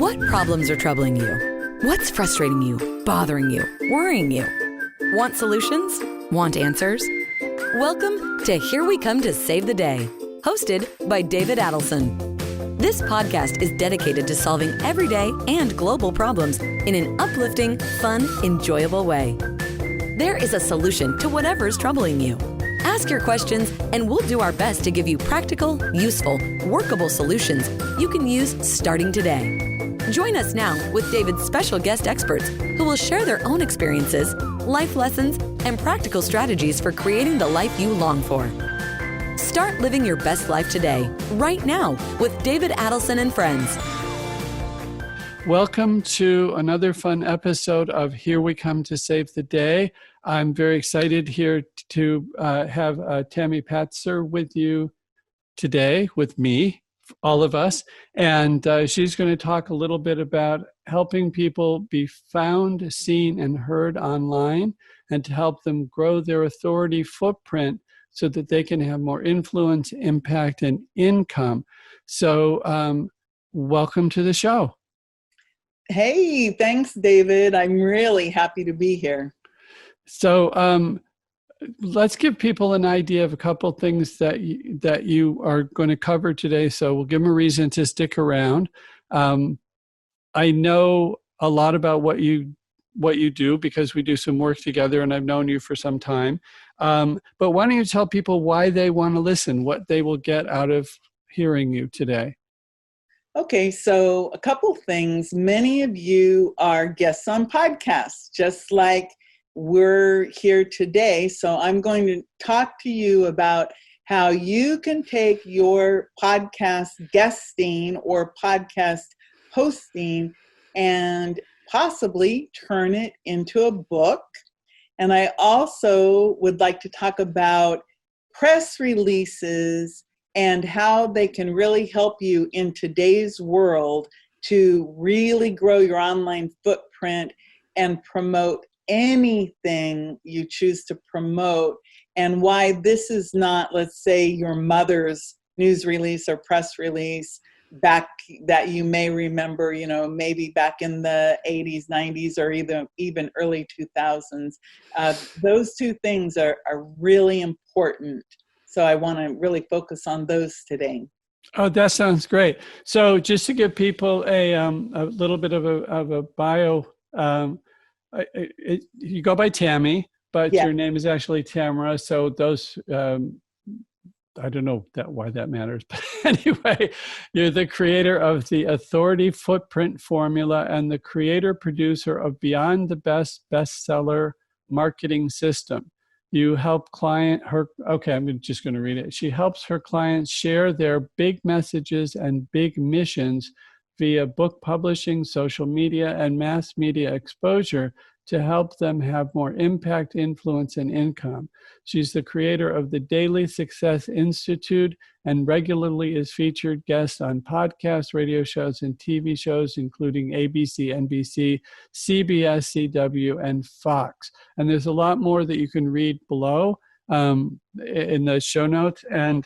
What problems are troubling you? What's frustrating you, bothering you, worrying you? Want solutions? Want answers? Welcome to Here We Come to Save the Day, hosted by David Adelson. This podcast is dedicated to solving everyday and global problems in an uplifting, fun, enjoyable way. There is a solution to whatever's troubling you. Ask your questions and we'll do our best to give you practical, useful, workable solutions you can use starting today. Join us now with David's special guest experts who will share their own experiences, life lessons, and practical strategies for creating the life you long for. Start living your best life today, right now, with David Adelson and friends. Welcome to another fun episode of Here We Come to Save the Day. I'm very excited here to have Tammy Patzer with you today, with me, all of us. And she's going to talk a little bit about helping people be found, seen, and heard online, and to help them grow their authority footprint so that they can have more influence, impact, and income. So welcome to the show. Hey, thanks, David. I'm really happy to be here. So let's give people an idea of a couple things that you are going to cover today. So we'll give them a reason to stick around. I know a lot about what you do because we do some work together, and I've known you for some time. But why don't you tell people why they want to listen, what they will get out of hearing you today? Okay, so a couple things. Many of you are guests on podcasts, just like we're here today. So I'm going to talk to you about how you can take your podcast guesting or podcast hosting and possibly turn it into a book. And I also would like to talk about press releases and how they can really help you in today's world to really grow your online footprint and promote anything you choose to promote, and why this is not, let's say, your mother's news release or press release back that you may remember, maybe back in the 80s, 90s, or even early 2000s. Those two things are really important. So I want to really focus on those today. Oh, that sounds great. So just to give people a little bit of a bio, you go by Tammy, but Yeah. Your name is actually Tamara. So those, I don't know why that matters, but anyway, you're the creator of the Authority Footprint Formula and the creator-producer of Beyond the Best bestseller marketing system. You help I'm just going to read it. She helps her clients share their big messages and big missions via book publishing, social media, and mass media exposure to help them have more impact, influence, and income. She's the creator of the Daily Success Institute and regularly is featured guest on podcasts, radio shows, and TV shows, including ABC, NBC, CBS, CW, and Fox. And there's a lot more that you can read below in the show notes. And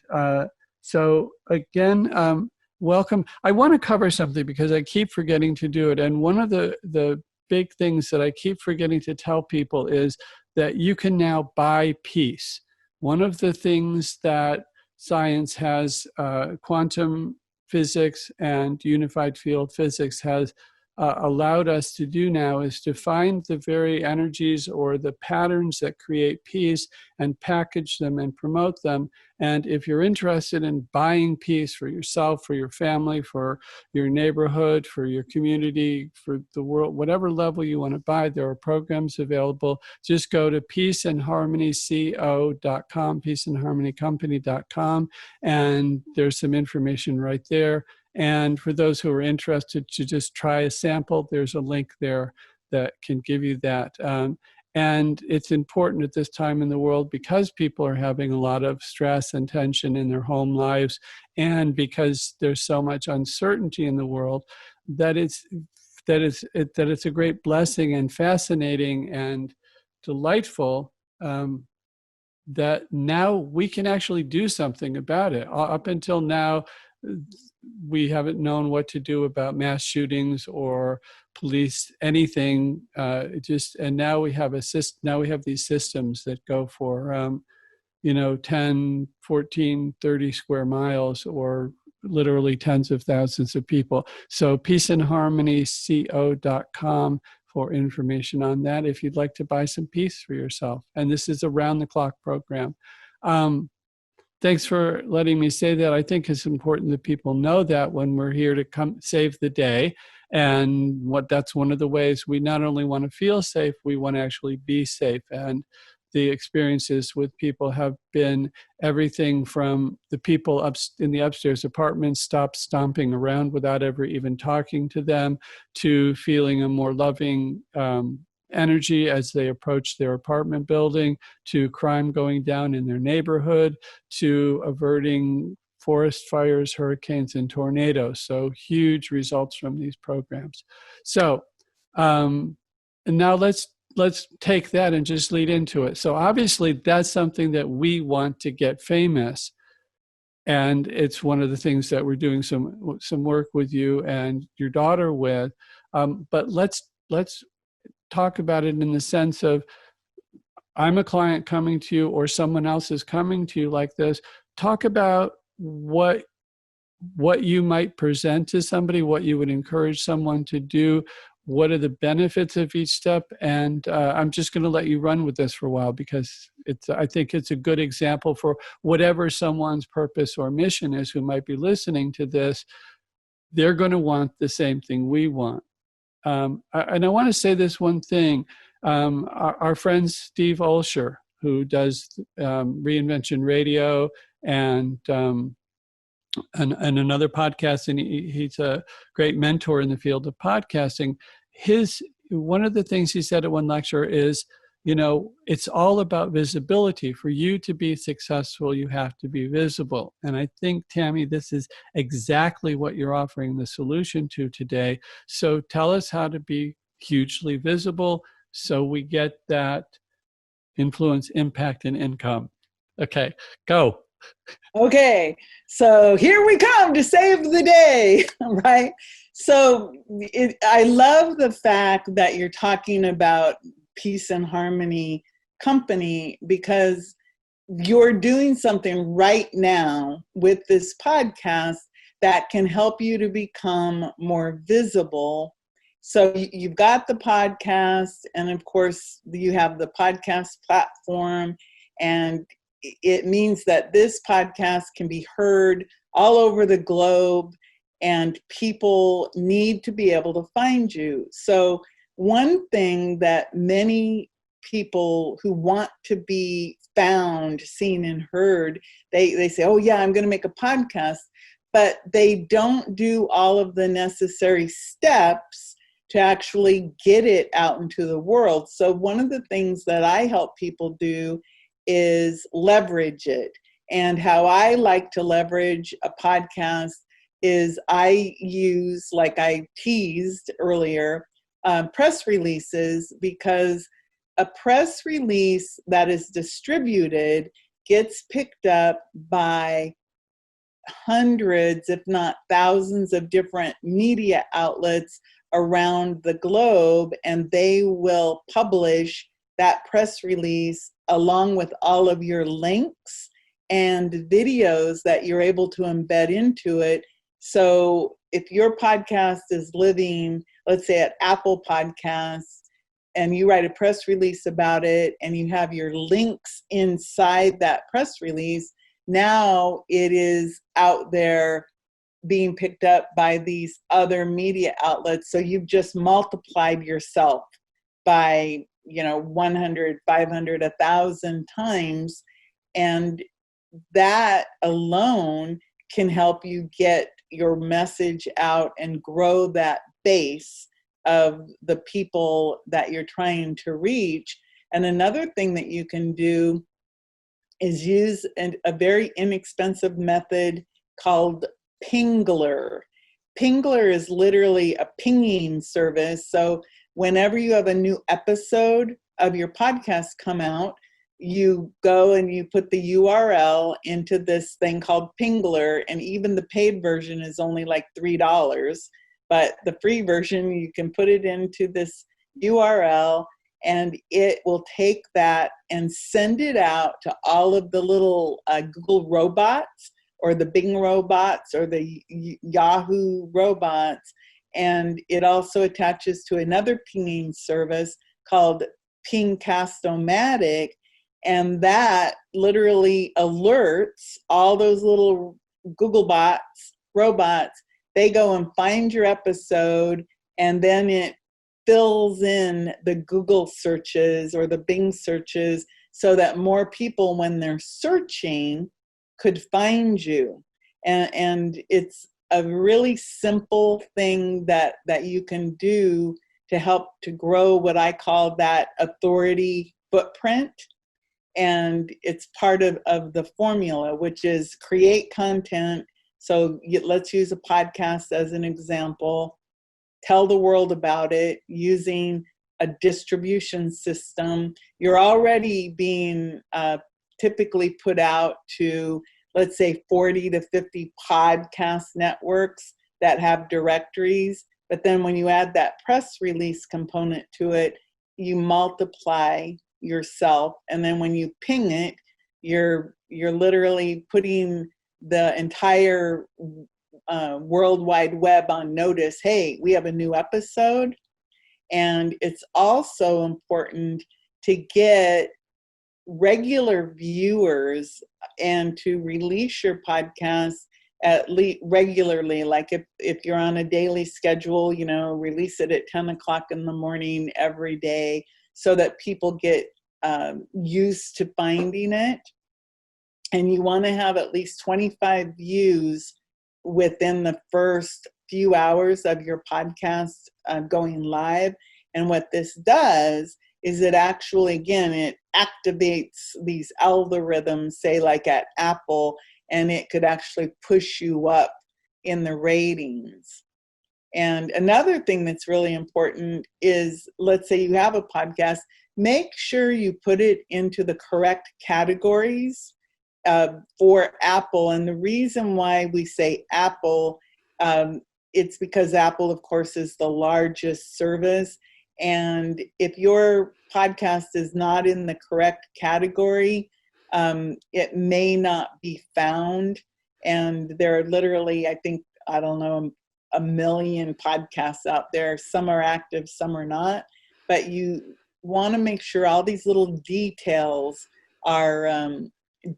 so again, welcome. I want to cover something because I keep forgetting to do it. And one of the big things that I keep forgetting to tell people is that you can now buy peace. One of the things that science has, quantum physics and unified field physics has allowed us to do now is to find the very energies or the patterns that create peace and package them and promote them. And if you're interested in buying peace for yourself, for your family, for your neighborhood, for your community, for the world, whatever level you want to buy, there are programs available. Just go to peaceandharmonyco.com, peaceandharmonycompany.com, and there's some information right there. And for those who are interested to just try a sample, there's a link there that can give you that. And it's important at this time in the world because people are having a lot of stress and tension in their home lives, and because there's so much uncertainty in the world, that it's a great blessing and fascinating and delightful that now we can actually do something about it. Up until now, we haven't known what to do about mass shootings or police anything. And now we have now we have these systems that go for 10, 14, 30 square miles, or literally tens of thousands of people. So peaceandharmonyco.com for information on that if you'd like to buy some peace for yourself. And this is a round-the-clock program. Thanks for letting me say that. I think it's important that people know that when we're here to come save the day. And that's one of the ways we not only want to feel safe, we want to actually be safe. And the experiences with people have been everything from the people in the upstairs apartments stop stomping around without ever even talking to them, to feeling a more loving energy as they approach their apartment building, to crime going down in their neighborhood, to averting forest fires, hurricanes, and tornadoes. So huge results from these programs. So, and now let's take that and just lead into it. So obviously that's something that we want to get famous. And it's one of the things that we're doing some work with you and your daughter with. But let's talk about it in the sense of, I'm a client coming to you or someone else is coming to you like this. Talk about what you might present to somebody, what you would encourage someone to do, what are the benefits of each step. And I'm just going to let you run with this for a while, because I think it's a good example for whatever someone's purpose or mission is who might be listening to this. They're going to want the same thing we want. And I want to say this one thing. Our friend Steve Olsher, who does Reinvention Radio and another podcast, and he's a great mentor in the field of podcasting. One of the things he said at one lecture is, it's all about visibility. For you to be successful, you have to be visible. And I think, Tammy, this is exactly what you're offering the solution to today. So tell us how to be hugely visible so we get that influence, impact, and income. Okay, go. Okay, so here we come to save the day, right? So I love the fact that you're talking about Peace and Harmony Company, because you're doing something right now with this podcast that can help you to become more visible. So you've got the podcast, and of course you have the podcast platform, and it means that this podcast can be heard all over the globe, and people need to be able to find you. So one thing that many people who want to be found, seen, and heard, they say, oh yeah, I'm going to make a podcast, but they don't do all of the necessary steps to actually get it out into the world. So one of the things that I help people do is leverage it. And how I like to leverage a podcast is I use, like I teased earlier, press releases, because a press release that is distributed gets picked up by hundreds, if not thousands, of different media outlets around the globe, and they will publish that press release along with all of your links and videos that you're able to embed into it. So if your podcast is living, let's say at Apple Podcasts, and you write a press release about it and you have your links inside that press release, now it is out there being picked up by these other media outlets. So you've just multiplied yourself by 100, 500, 1,000 times. And that alone can help you get your message out and grow that base of the people that you're trying to reach. And another thing that you can do is use a very inexpensive method called Pingler. Pingler is literally a pinging service. So whenever you have a new episode of your podcast come out, you go and you put the URL into this thing called Pingler, and even the paid version is only like $3, but the free version, you can put it into this URL and it will take that and send it out to all of the little Google robots or the Bing robots or the Yahoo robots. And it also attaches to another pinging service called Pingcast-O-Matic, and that literally alerts all those little Google bots, robots. They go and find your episode, and then it fills in the Google searches or the Bing searches so that more people, when they're searching, could find you. And it's a really simple thing that you can do to help to grow what I call that authority footprint. And it's part of the formula, which is create content. So let's use a podcast as an example. Tell the world about it using a distribution system. You're already being typically put out to, let's say, 40 to 50 podcast networks that have directories. But then when you add that press release component to it, you multiply yourself. And then when you ping it, you're literally putting the entire World Wide Web on notice. Hey, we have a new episode. And it's also important to get regular viewers and to release your podcast at least regularly. Like if you're on a daily schedule, release it at 10 o'clock in the morning every day so that people get used to finding it. And you want to have at least 25 views within the first few hours of your podcast going live. And what this does is it actually, again, it activates these algorithms, say like at Apple, and it could actually push you up in the ratings. And another thing that's really important is, let's say you have a podcast, make sure you put it into the correct categories for Apple. And the reason why we say Apple, it's because Apple, of course, is the largest service. And if your podcast is not in the correct category, it may not be found. And there are literally, I think, I don't know, a million podcasts out there. Some are active, some are not. But you want to make sure all these little details are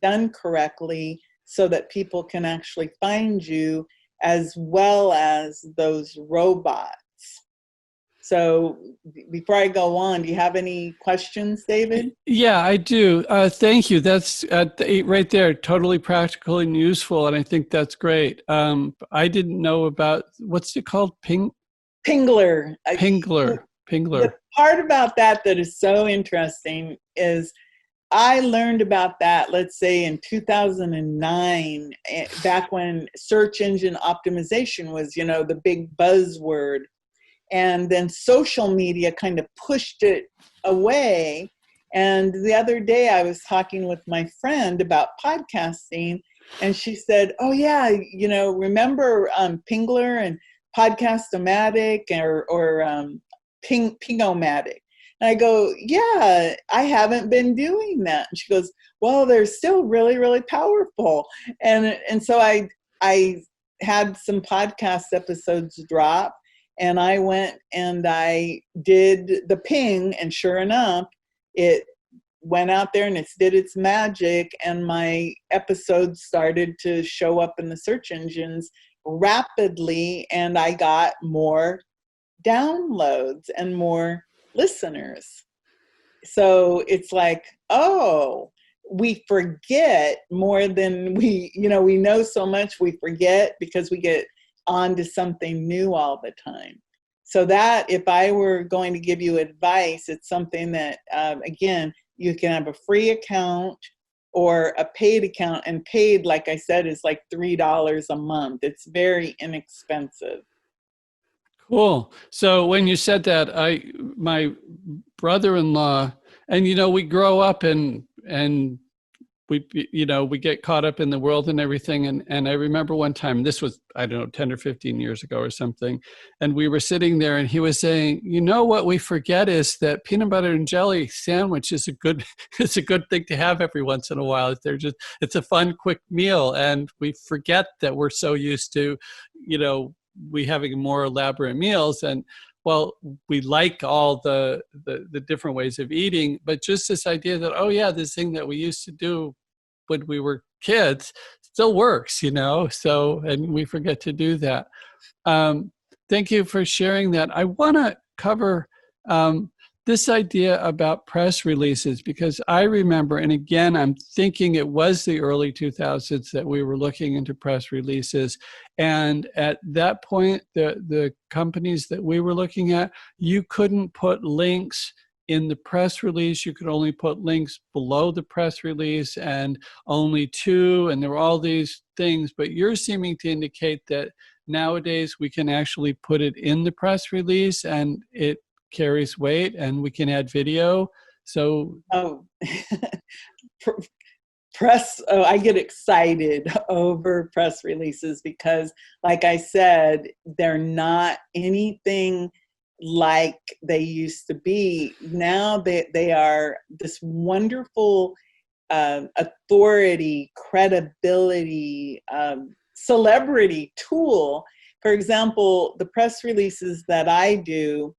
done correctly so that people can actually find you, as well as those robots. So before I go on, do you have any questions, David? Yeah, I do. Thank you. That's right there, totally practical and useful. And I think that's great. I didn't know about, what's it called? Pingler. Pingler. The part about that is so interesting is I learned about that, let's say in 2009, back when search engine optimization was, the big buzzword. And then social media kind of pushed it away. And the other day I was talking with my friend about podcasting, and she said, oh yeah, remember Pingler and Podcast-O-Matic or Ping-O-Matic? And I go, yeah, I haven't been doing that. And she goes, well, they're still really, really powerful. And so I had some podcast episodes drop, and I went and I did the ping, and sure enough, it went out there and it did its magic, and my episodes started to show up in the search engines rapidly, and I got more downloads and more listeners. So it's like, oh, we forget more than we know so much, we forget because we get on to something new all the time. So that, if I were going to give you advice, it's something that, again, you can have a free account or a paid account, and paid, like I said, is like $3 a month. It's very inexpensive. Cool. So when you said that, my brother-in-law, and we grow up in and we, we get caught up in the world and everything. And I remember one time, this was, I don't know, 10 or 15 years ago or something. And we were sitting there and he was saying, what we forget is that peanut butter and jelly sandwich is it's a good thing to have every once in a while. It's a fun, quick meal. And we forget that we're so used to, we having more elaborate meals. And well, we like all the different ways of eating, but just this idea that, oh yeah, this thing that we used to do when we were kids still works, so, and we forget to do that. Thank you for sharing that. I want to cover this idea about press releases, because I remember, and again, I'm thinking it was the early 2000s that we were looking into press releases. And at that point, the companies that we were looking at, you couldn't put links in the press release. You could only put links below the press release, and only two, and there were all these things. But you're seeming to indicate that nowadays we can actually put it in the press release and it carries weight, and we can add video. So I get excited over press releases because, like I said, they're not anything like they used to be. Now they are this wonderful authority, credibility, celebrity tool. For example, the press releases that I do,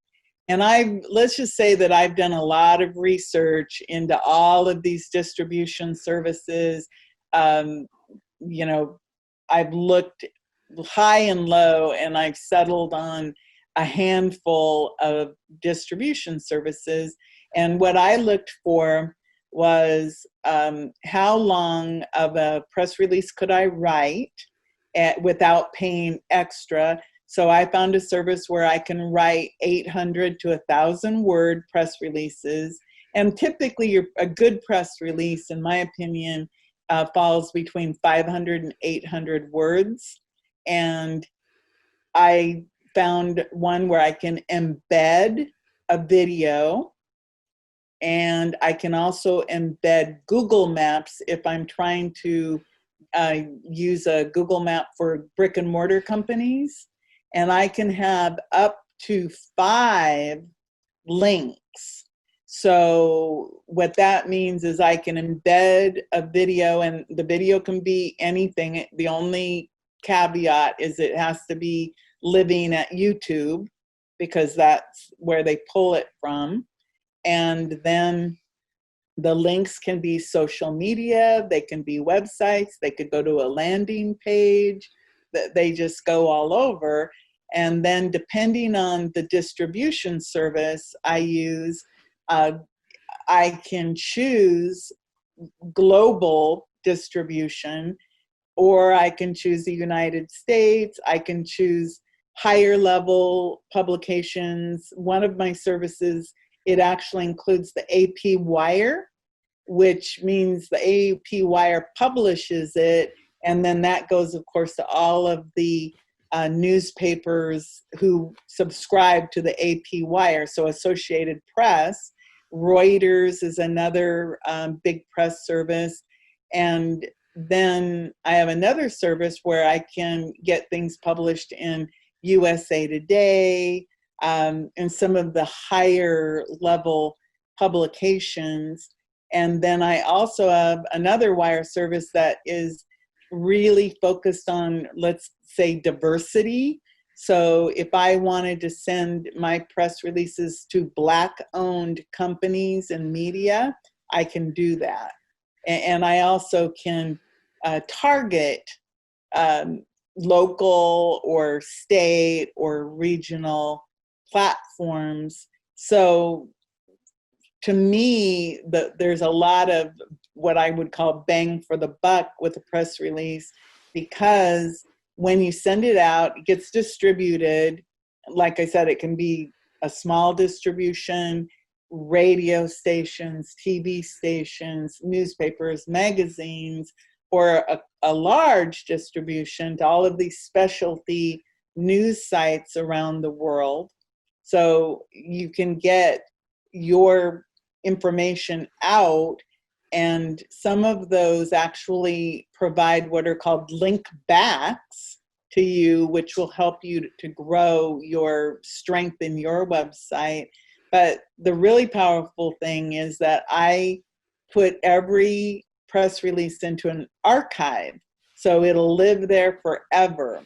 and let's just say that I've done a lot of research into all of these distribution services. I've looked high and low, and I've settled on a handful of distribution services. And what I looked for was how long of a press release could I write without paying extra. So I found a service where I can write 800 to 1,000 word press releases. And typically a good press release, in my opinion, falls between 500 and 800 words. And I found one where I can embed a video, and I can also embed Google Maps if I'm trying to use a Google Map for brick and mortar companies. And I can have up to 5 links. So what that means is I can embed a video, and the video can be anything. The only caveat is it has to be living at YouTube, because that's where they pull it from. And then the links can be social media, they can be websites, they could go to a landing page, they just go all over. And then depending on the distribution service I use, I can choose global distribution, or I can choose the United States. I can choose higher level publications. One of my services, it actually includes the AP Wire, which means the AP Wire publishes it. And then that goes, of course, to all of the newspapers who subscribe to the AP Wire. So Associated Press, Reuters is another big press service. And then I have another service where I can get things published in USA Today, and some of the higher level publications. And then I also have another wire service that is really focused on, let's say, diversity. So if I wanted to send my press releases to Black-owned companies and media, I can do that. And I also can target local or state or regional platforms. So to me, there's a lot of what I would call bang for the buck with a press release, because when you send it out, it gets distributed. Like I said, it can be a small distribution, radio stations, TV stations, newspapers, magazines, or a large distribution to all of these specialty news sites around the world. So you can get your information out And some of those actually provide what are called link backs to you, which will help you to grow your strength in your website. But the really powerful thing is that I put every press release into an archive, so it'll live there forever.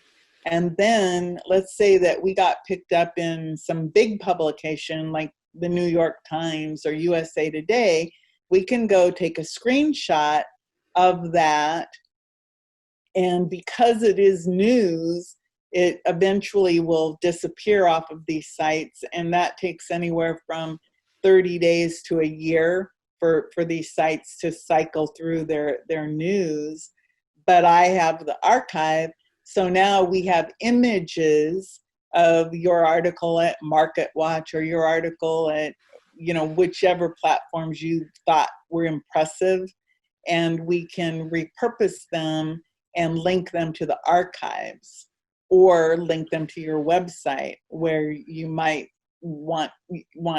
And then let's say that we got picked up in some big publication like the New York Times or USA Today, we can go take a screenshot of that. And because it is news, it eventually will disappear off of these sites. And that takes anywhere from 30 days to a year for these sites to cycle through their news. But I have the archive. So now we have images of your article at MarketWatch or your article at, whichever platforms you thought were impressive. And we can repurpose them and link them to the archives or link them to your website where you might want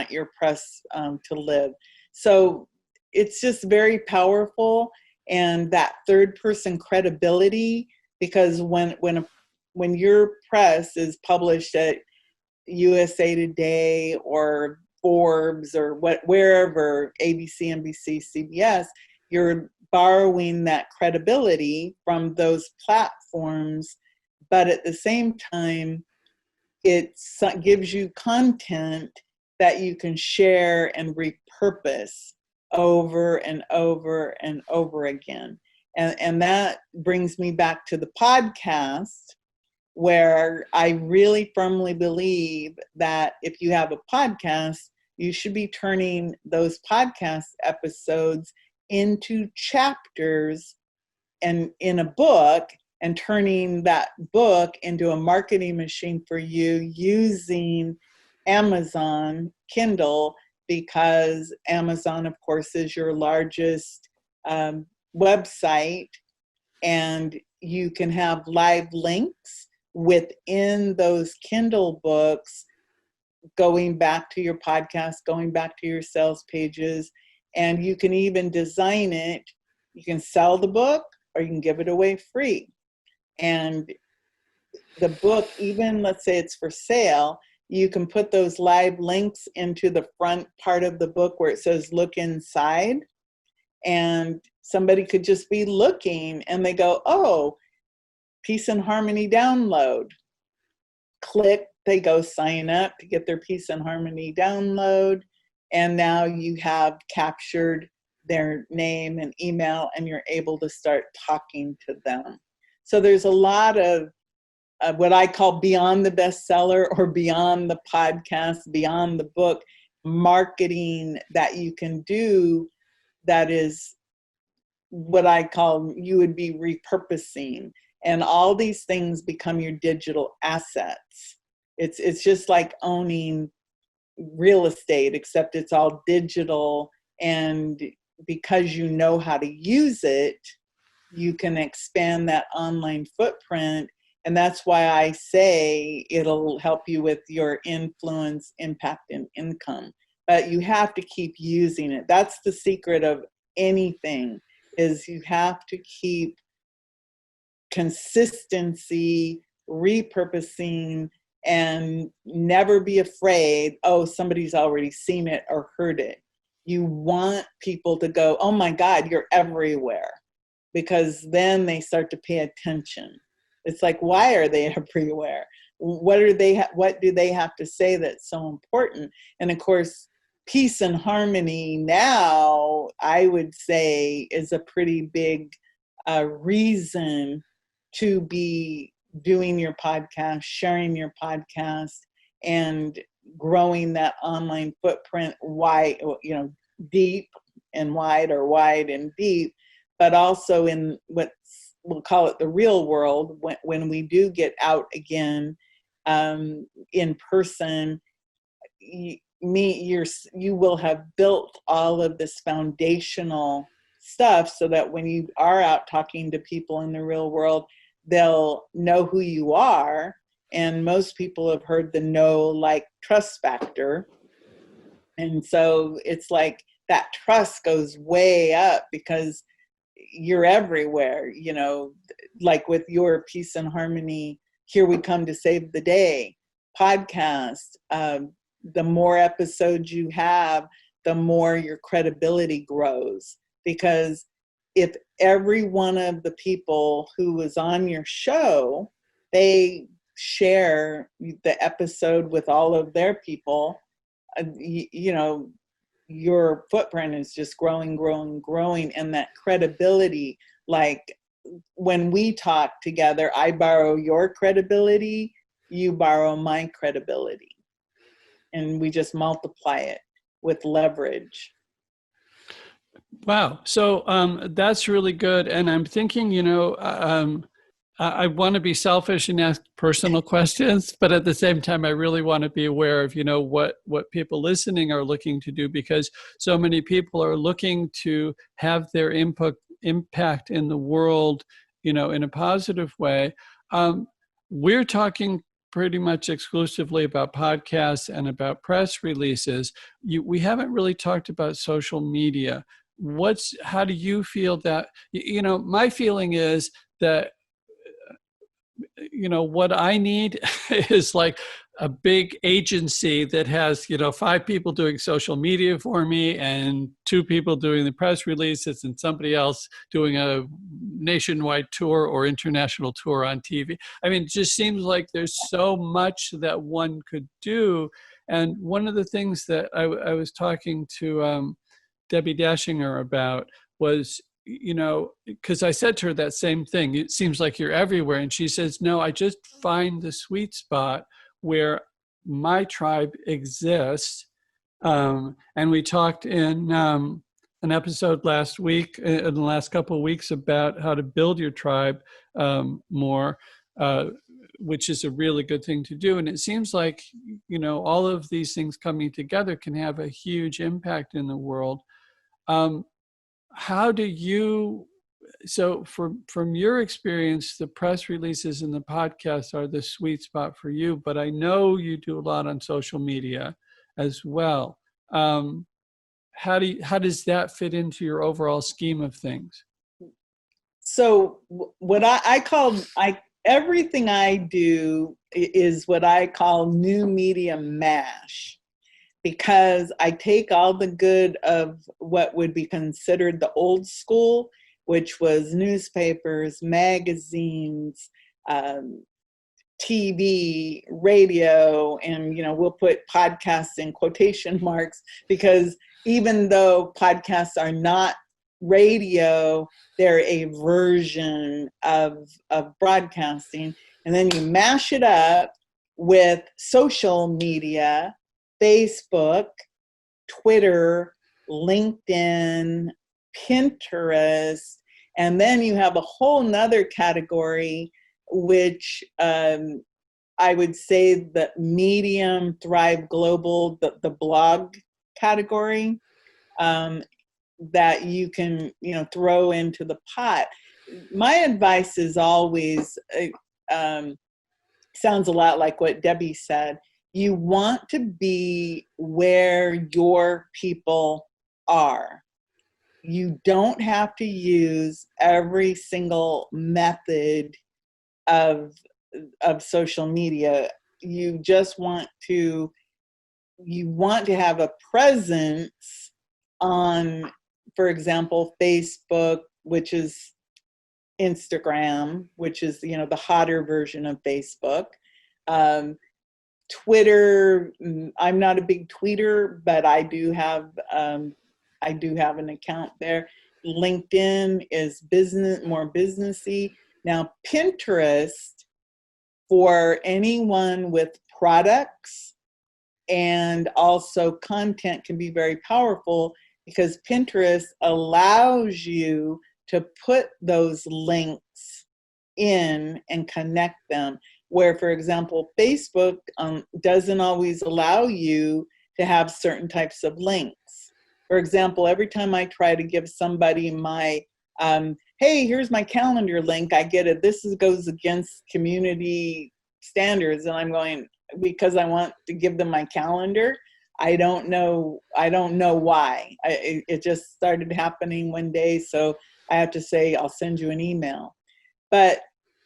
your press to live. So it's just very powerful, and that third person credibility, because when your press is published at USA Today or Forbes or wherever, ABC, NBC, CBS, you're borrowing that credibility from those platforms, but at the same time, it gives you content that you can share and repurpose over and over and over again. And that brings me back to the podcast, where I really firmly believe that if you have a podcast, you should be turning those podcast episodes into chapters and in a book, and turning that book into a marketing machine for you using Amazon Kindle, because Amazon, of course, is your largest website, and you can have live links within those Kindle books going back to your podcast, going back to your sales pages, and you can even design it. You can sell the book or you can give it away free. And the book, even let's say it's for sale, you can put those live links into the front part of the book where it says look inside, and somebody could just be looking and they go, oh, Peace and Harmony download. Click, they go sign up to get their Peace and Harmony download, and now you have captured their name and email and you're able to start talking to them. So there's a lot of what I call beyond the bestseller or beyond the podcast, beyond the book marketing that you can do, that is what I call you would be repurposing. And all these things become your digital assets. It's just like owning real estate, except it's all digital. And because you know how to use it, you can expand that online footprint. And that's why I say it'll help you with your influence, impact, and income. But you have to keep using it. That's the secret of anything, is you have to keep consistency, repurposing, and never be afraid, oh, somebody's already seen it or heard it. You want people to go, oh my God, you're everywhere. Because then they start to pay attention. It's like, why are they everywhere? What do they have to say that's so important? And of course, Peace and Harmony now, I would say, is a pretty big reason to be doing your podcast, sharing your podcast, and growing that online footprint wide, deep and wide, or wide and deep, but also in what we'll call it the real world, when we do get out again in person, you will have built all of this foundational stuff so that when you are out talking to people in the real world, they'll know who you are. And most people have heard the know, like, trust factor. And so it's like that trust goes way up because you're everywhere, you know, like with your Peace and Harmony, Here We Come to Save the Day podcast. The more episodes you have, the more your credibility grows. Because if every one of the people who was on your show, they share the episode with all of their people, you know, your footprint is just growing, and that credibility, like when we talk together, I borrow your credibility, you borrow my credibility, and we just multiply it with leverage. Wow. So that's really good. And I'm thinking, you know, I want to be selfish and ask personal questions, but at the same time, I really want to be aware of, you know, what people listening are looking to do, because so many people are looking to have their impact in the world, you know, in a positive way. We're talking pretty much exclusively about podcasts and about press releases. We haven't really talked about social media. How do you feel that, you know, my feeling is that, you know, what I need is like a big agency that has, you know, 5 people doing social media for me and 2 people doing the press releases and somebody else doing a nationwide tour or international tour on TV. I mean, it just seems like there's so much that one could do. And one of the things that I was talking to Debbie Dashinger about was, you know, because I said to her that same thing, it seems like you're everywhere. And she says, no, I just find the sweet spot where my tribe exists. And we talked in an episode last week, in the last couple of weeks, about how to build your tribe more, which is a really good thing to do. And it seems like, you know, all of these things coming together can have a huge impact in the world. How do you, so from your experience, the press releases and the podcasts are the sweet spot for you, but I know you do a lot on social media as well. How does that fit into your overall scheme of things? So what I call, everything I do is what I call new media mash, because I take all the good of what would be considered the old school, which was newspapers, magazines, TV, radio, and, you know, we'll put podcasts in quotation marks, because even though podcasts are not radio, they're a version of broadcasting. And then you mash it up with social media, Facebook, Twitter, LinkedIn, Pinterest, and then you have a whole nother category, which I would say the Medium, Thrive Global, the blog category, that you can, you know, throw into the pot. My advice is always, sounds a lot like what Debbie said. You want to be where your people are. You don't have to use every single method of social media. You just want to, have a presence on, for example, Facebook, which is Instagram, which is, you know, the hotter version of Facebook. Twitter, I'm not a big tweeter, but I do have an account there. LinkedIn is more businessy. Now, Pinterest, for anyone with products and also content, can be very powerful, because Pinterest allows you to put those links in and connect them, where, for example, Facebook doesn't always allow you to have certain types of links. For example, every time I try to give somebody my, hey, here's my calendar link, I get it, this goes against community standards, and I'm going, because I want to give them my calendar, I don't know why. It just started happening one day, so I have to say I'll send you an email. But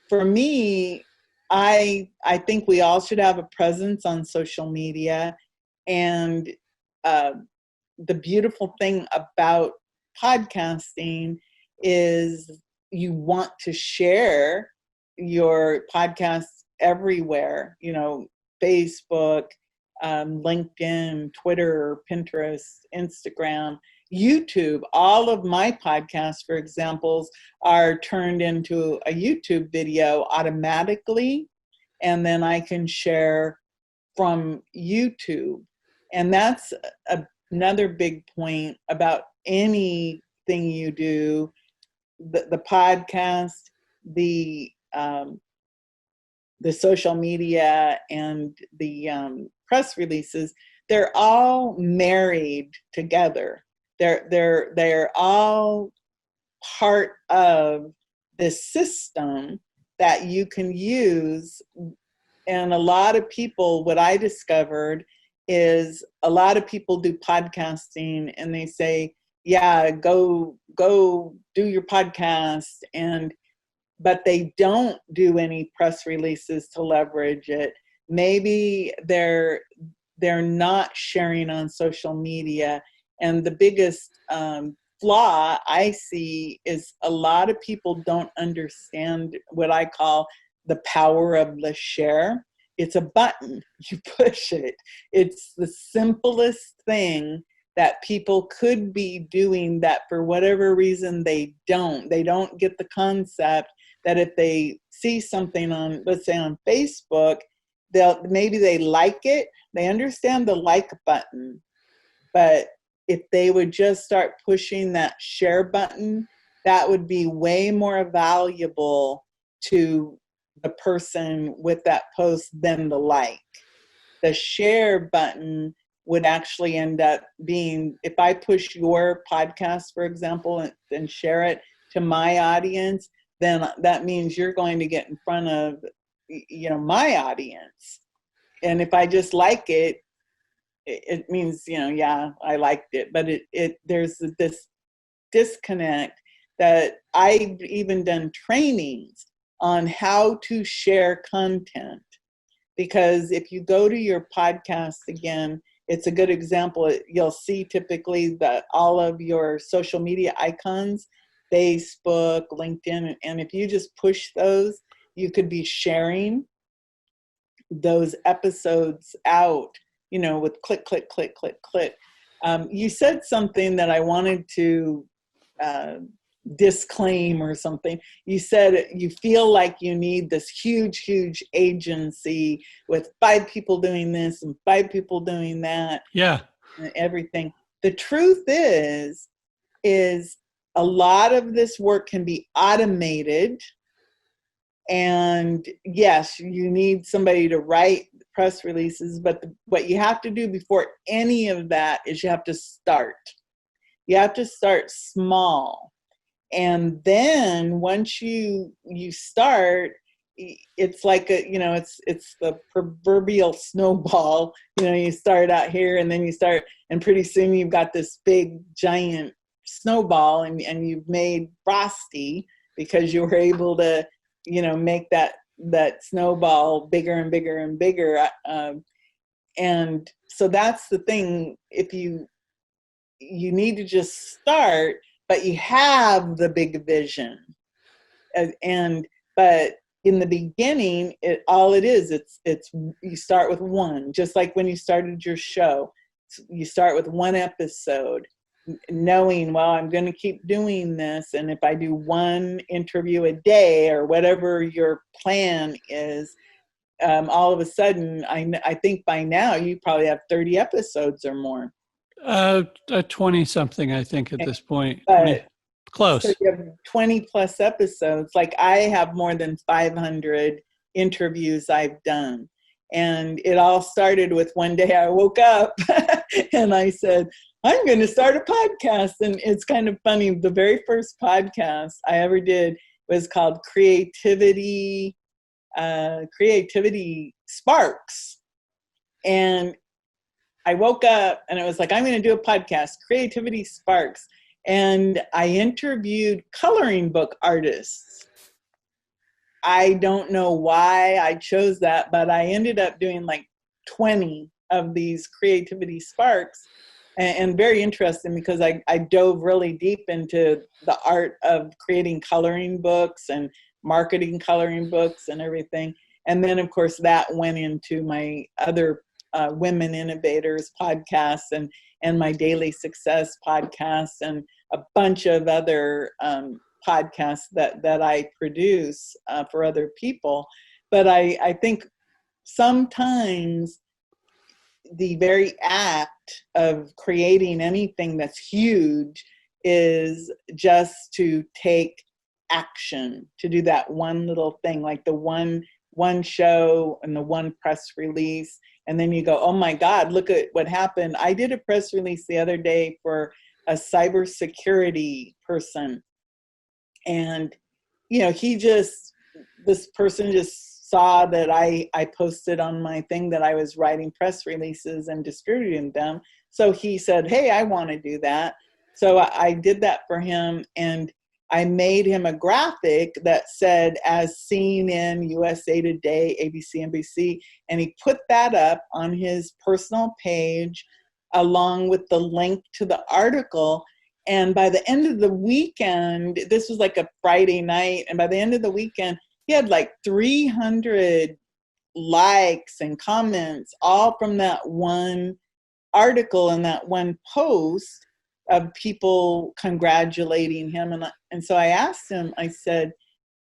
for me, I think we all should have a presence on social media, and the beautiful thing about podcasting is you want to share your podcast everywhere, Facebook, LinkedIn, Twitter, Pinterest, Instagram, YouTube. All of my podcasts, for examples, are turned into a YouTube video automatically, and then I can share from YouTube. And that's another big point about anything you do, the podcast, the social media, and the press releases. They're all married together. They're all part of this system that you can use. And a lot of people, what I discovered is a lot of people do podcasting and they say, yeah, go do your podcast, but they don't do any press releases to leverage it. Maybe they're not sharing on social media. And the biggest flaw I see is a lot of people don't understand what I call the power of the share. It's a button, you push it. It's the simplest thing that people could be doing that for whatever reason they don't get the concept that if they see something on, let's say on Facebook, maybe they like it, they understand the like button, but if they would just start pushing that share button, that would be way more valuable to the person with that post than the like. The share button would actually end up being, if I push your podcast, for example, and share it to my audience, then that means you're going to get in front of, my audience. And if I just like it, it means, yeah, I liked it. But there's this disconnect that I've even done trainings on how to share content. Because if you go to your podcast again, it's a good example. You'll see typically that all of your social media icons, Facebook, LinkedIn, and if you just push those, you could be sharing those episodes out, with click, click, click, click, click. You said something that I wanted to disclaim or something. You said you feel like you need this huge, huge agency with 5 people doing this and 5 people doing that. Yeah. And everything. The truth is a lot of this work can be automated. And yes, you need somebody to write press releases, but what you have to do before any of that is you have to start. You have to start small. And then once you start, it's like it's the proverbial snowball. You start out here and then you start, and pretty soon you've got this big giant snowball, and you've made Frosty because you were able to, make that snowball bigger and bigger and bigger. And so that's the thing. If you need to just start, but you have the big vision. But in the beginning, it's you start with one, just like when you started your show. You start with one episode, knowing, well, I'm going to keep doing this, and if I do one interview a day or whatever your plan is, all of a sudden, I think by now you probably have 30 episodes or more. 20 something, I think, at this point. Close. So you have 20 plus episodes. Like I have more than 500 interviews I've done. And it all started with one day I woke up and I said, I'm going to start a podcast. And it's kind of funny. The very first podcast I ever did was called Creativity Sparks. And I woke up and it was like, I'm going to do a podcast, Creativity Sparks. And I interviewed coloring book artists. I don't know why I chose that, but I ended up doing like 20 of these Creativity Sparks, and very interesting because I dove really deep into the art of creating coloring books and marketing coloring books and everything. And then, of course, that went into my other Women Innovators podcasts and my Daily Success podcasts and a bunch of other podcasts that I produce for other people. But I think sometimes the very act of creating anything that's huge is just to take action, to do that one little thing, like the one show and the one press release. And then you go, oh my God, look at what happened. I did a press release the other day for a cybersecurity person. And, this person just saw that I posted on my thing that I was writing press releases and distributing them. So he said, hey, I want to do that. So I did that for him. And I made him a graphic that said, as seen in USA Today, ABC, NBC, and he put that up on his personal page along with the link to the article. And by the end of the weekend, this was like a Friday night, and by the end of the weekend, he had like 300 likes and comments, all from that one article and that one post of people congratulating him. And so I asked him, I said,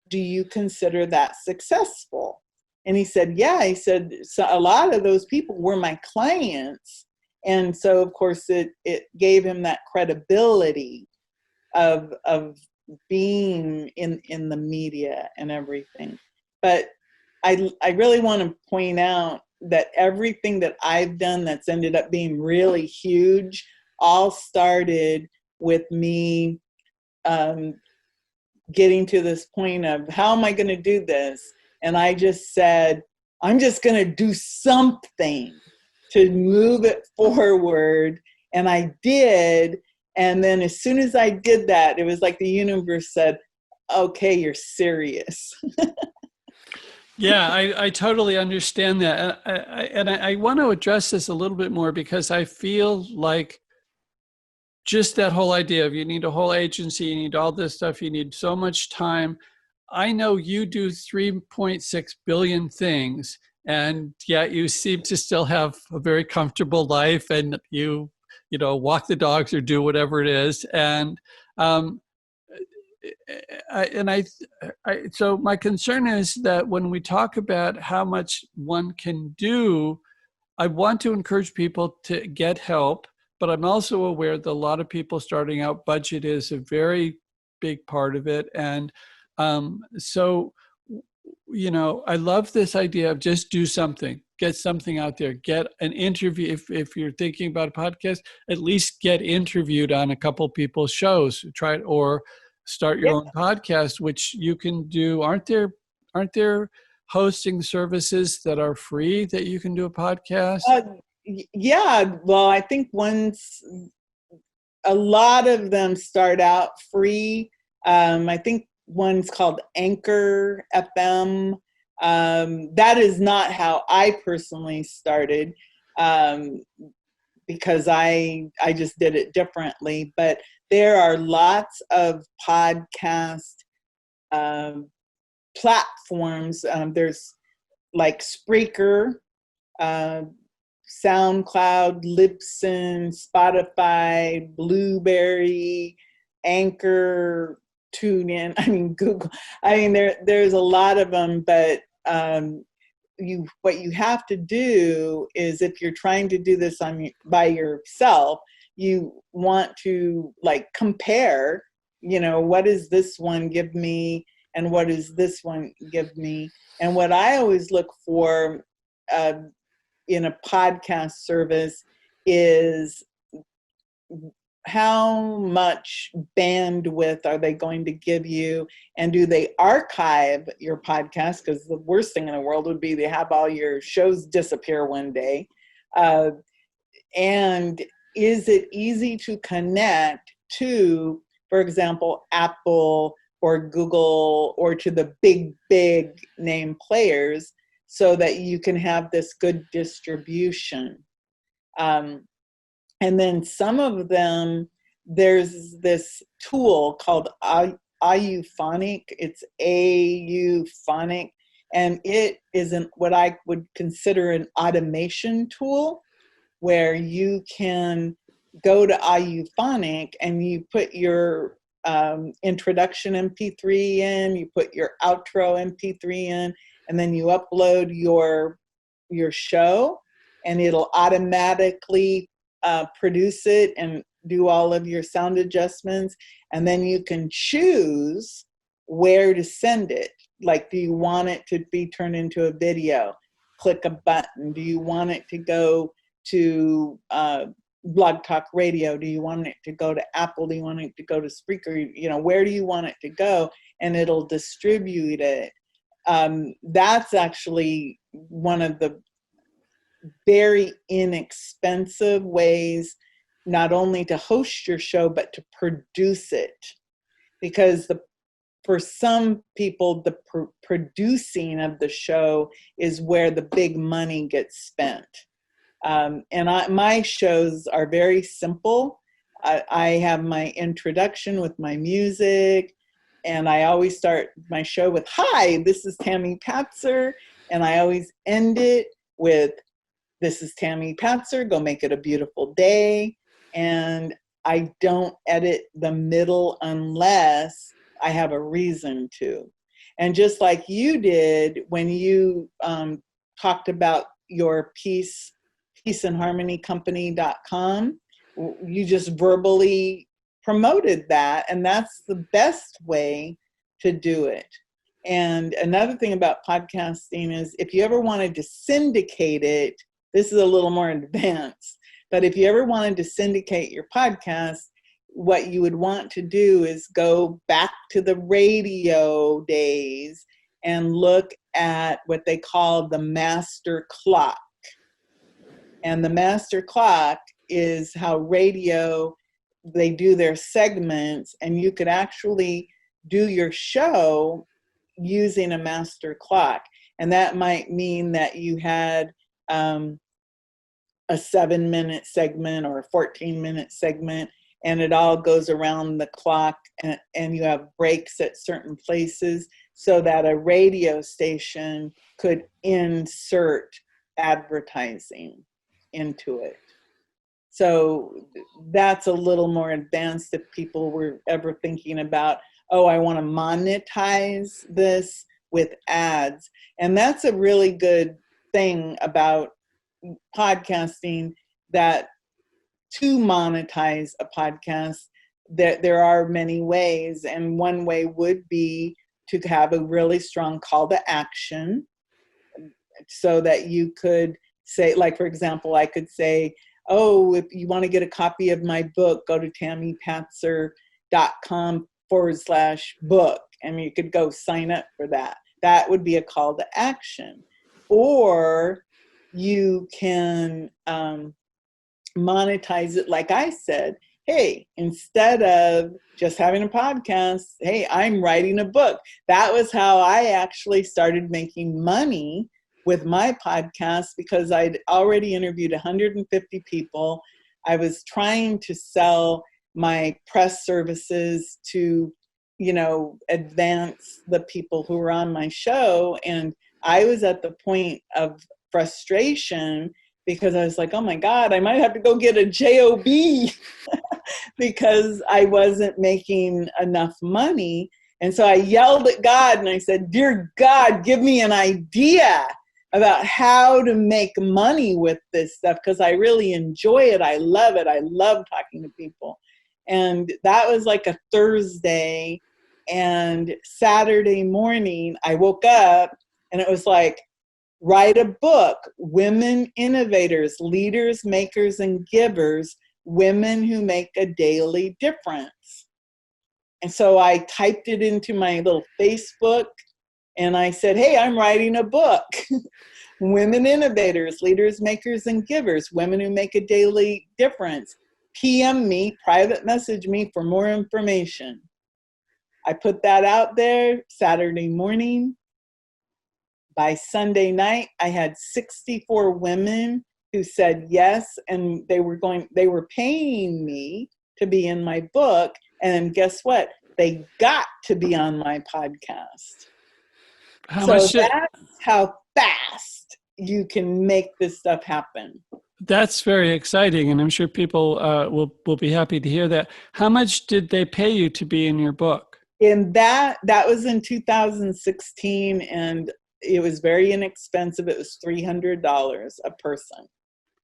do you consider that successful? And he said, yeah. He said, so a lot of those people were my clients. And so, of course, it gave him that credibility of being in the media and everything. But I really want to point out that everything that I've done that's ended up being really huge all started with me getting to this point of, how am I going to do this? And I just said, I'm just going to do something to move it forward. And I did. And then as soon as I did that, it was like the universe said, okay, you're serious. Yeah, I totally understand that. And I want to address this a little bit more because I feel like just that whole idea of you need a whole agency, you need all this stuff, you need so much time. I know you do 3.6 billion things, and yet you seem to still have a very comfortable life, and you walk the dogs or do whatever it is. And so my concern is that when we talk about how much one can do, I want to encourage people to get help, but I'm also aware that a lot of people starting out, budget is a very big part of it. And so, I love this idea of just do something, get something out there, get an interview. If you're thinking about a podcast, at least get interviewed on a couple people's shows, try it, or start your own podcast, which you can do. Aren't there hosting services that are free that you can do a podcast? Yeah, well, I think a lot of them start out free. I think one's called Anchor FM. That is not how I personally started, because I just did it differently. But there are lots of podcast platforms. There's like Spreaker, SoundCloud, Libsyn, Spotify, Blueberry, Anchor, TuneIn, Google. There's a lot of them, but what you have to do is, if you're trying to do this by yourself, you want to compare, what does this one give me and what does this one give me? And what I always look for in a podcast service is, how much bandwidth are they going to give you, and do they archive your podcast? Because the worst thing in the world would be to have all your shows disappear one day. And is it easy to connect to, for example, Apple or Google, or to the big name players, so that you can have this good distribution? And then some of them, there's this tool called Auphonic. It's Auphonic, and it is what I would consider an automation tool, where you can go to Auphonic and you put your introduction MP3 in, you put your outro MP3 in, and then you upload your show, and it'll automatically produce it and do all of your sound adjustments. And then you can choose where to send it. Like, do you want it to be turned into a video? Click a button. Do you want it to go to Blog Talk Radio? Do you want it to go to Apple? Do you want it to go to Spreaker? You know, where do you want it to go? And it'll distribute it. That's actually one of the very inexpensive ways, not only to host your show, but to produce it. Because for some people, the producing of the show is where the big money gets spent. And my shows are very simple. I have my introduction with my music, and I always start my show with, "Hi, this is Tammy Patzer," and I always end it with, "This is Tammy Patzer, go make it a beautiful day." And I don't edit the middle unless I have a reason to. And just like you did when you talked about your peaceandharmonycompany.com, you just verbally promoted that, and that's the best way to do it. And another thing about podcasting is, if you ever wanted to syndicate it, this is a little more advanced, but if you ever wanted to syndicate your podcast, what you would want to do is go back to the radio days and look at what they call the master clock. And the master clock is how radio, they do their segments, and you could actually do your show using a master clock. And that might mean that you had a 7-minute segment or a 14-minute segment, and it all goes around the clock, and you have breaks at certain places, so that a radio station could insert advertising into it. So that's a little more advanced if people were ever thinking about, oh, I want to monetize this with ads. And that's a really good thing about podcasting, that to monetize a podcast, that there are many ways. And one way would be to have a really strong call to action, so that you could say, like, for example, I could say, oh, if you want to get a copy of my book, go to tammypatzer.com/book, and you could go sign up for that. That would be a call to action. Or you can monetize it, like I said. Hey, instead of just having a podcast, hey, I'm writing a book. That was how I actually started making money with my podcast, because I'd already interviewed 150 people. I was trying to sell my press services to, advance the people who were on my show. And I was at the point of frustration, because I was like, oh my God, I might have to go get a job because I wasn't making enough money. And so I yelled at God and I said, dear God, give me an idea about how to make money with this stuff, because I really enjoy it. I love it. I love talking to people. And that was like a Thursday, and Saturday morning I woke up and it was like, write a book, Women Innovators, Leaders, Makers, and Givers, Women Who Make a Daily Difference. And so I typed it into my little Facebook, and I said, hey, I'm writing a book. Women innovators, leaders, makers, and givers, women who make a daily difference. PM me, private message me for more information. I put that out there Saturday morning. By Sunday night, I had 64 women who said yes, and they were paying me to be in my book. And guess what? They got to be on my podcast. How So much did, that's how fast you can make this stuff happen. that's very exciting, and I'm sure people will be happy to hear that. How much did they pay you to be in your book? And that was in 2016, and it was very inexpensive. It was $300 a person.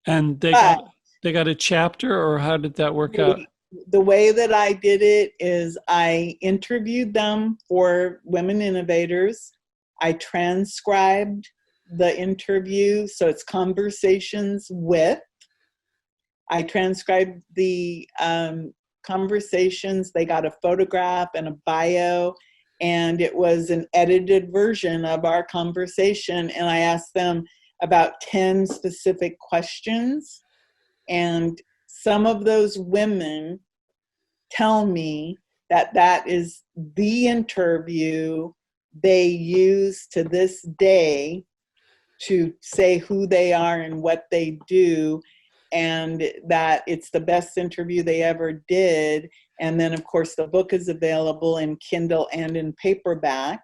And they got a chapter, or how did that work out? The way that I did it is I interviewed them for Women Innovators. I transcribed the interview, so it's conversations with. I transcribed the conversations. They got a photograph and a bio, and it was an edited version of our conversation. And I asked them about 10 specific questions. And some of those women tell me that that is the interview they use to this day to say who they are and what they do, and that it's the best interview they ever did. And then, of course, the book is available in Kindle and in paperback.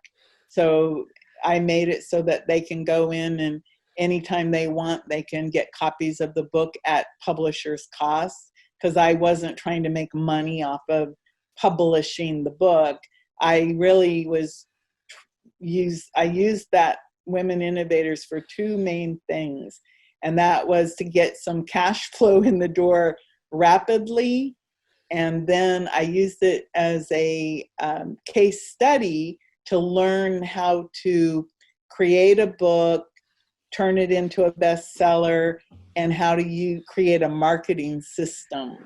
So I made it so that they can go in, and anytime they want, they can get copies of the book at publisher's cost, because I wasn't trying to make money off of publishing the book. I really I used that Women Innovators for two main things. And that was to get some cash flow in the door rapidly. And then I used it as a case study to learn how to create a book, turn it into a bestseller, and how do you create a marketing system.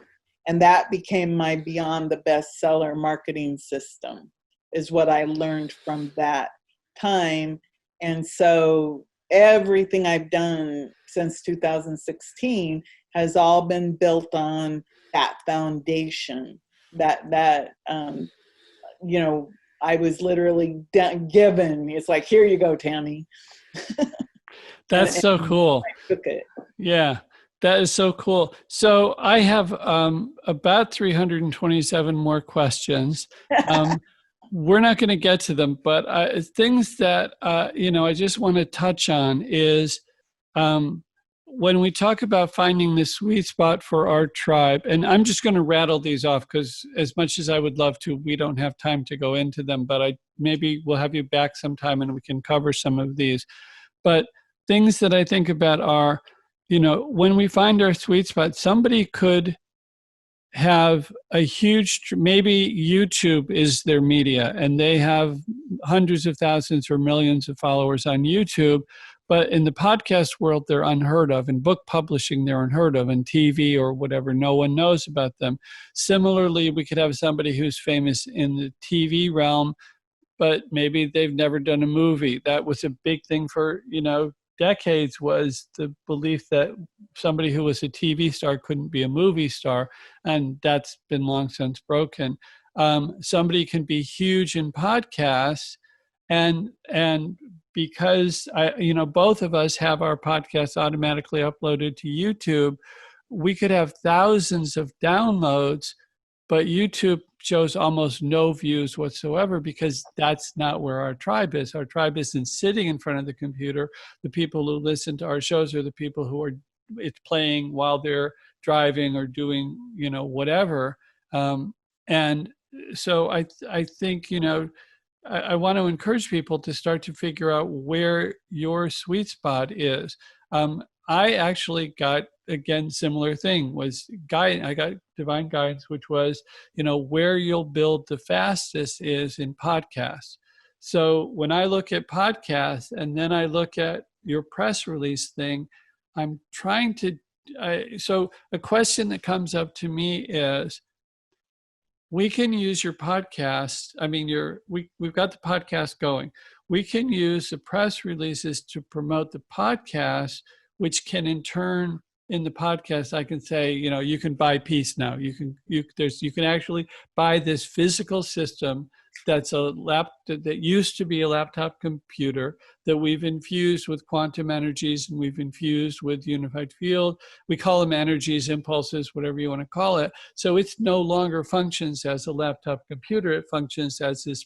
And that became my Beyond the Bestseller marketing system, is what I learned from that time. And so everything I've done since 2016 has all been built on that foundation, that I was literally given. It's like, here you go, Tammy. That's so cool. I took it. Yeah, that is so cool. So I have about 327 more questions. We're not going to get to them, but things that, I just want to touch on is when we talk about finding the sweet spot for our tribe, and I'm just going to rattle these off because as much as I would love to, we don't have time to go into them, but maybe we'll have you back sometime and we can cover some of these. But things that I think about are, when we find our sweet spot, somebody could have a huge, maybe YouTube is their media and they have hundreds of thousands or millions of followers on YouTube, but in the podcast world, they're unheard of. In book publishing, they're unheard of. In TV or whatever, no one knows about them. Similarly, we could have somebody who's famous in the TV realm, but maybe they've never done a movie. That was a big thing for, decades, was the belief that somebody who was a TV star couldn't be a movie star, and that's been long since broken. Somebody can be huge in podcasts, and because both of us have our podcasts automatically uploaded to YouTube, we could have thousands of downloads, but YouTube shows almost no views whatsoever because that's not where our tribe is. Our tribe isn't sitting in front of the computer. The people who listen to our shows are the people who are it's playing while they're driving or doing, whatever. And so I think, I want to encourage people to start to figure out where your sweet spot is. I actually got, again, similar thing I got divine guidance, which was, where you'll build the fastest is in podcasts. So when I look at podcasts and then I look at your press release thing, I'm trying to, so a question that comes up to me is, we can use your podcast. I mean, we've got the podcast going. we can use the press releases to promote the podcast, which can in turn, in the podcast, I can say, you can buy peace now. You can actually buy this physical system that's that used to be a laptop computer that we've infused with quantum energies, and we've infused with unified field. We call them energies, impulses, whatever you want to call it. So it no longer functions as a laptop computer. It functions as this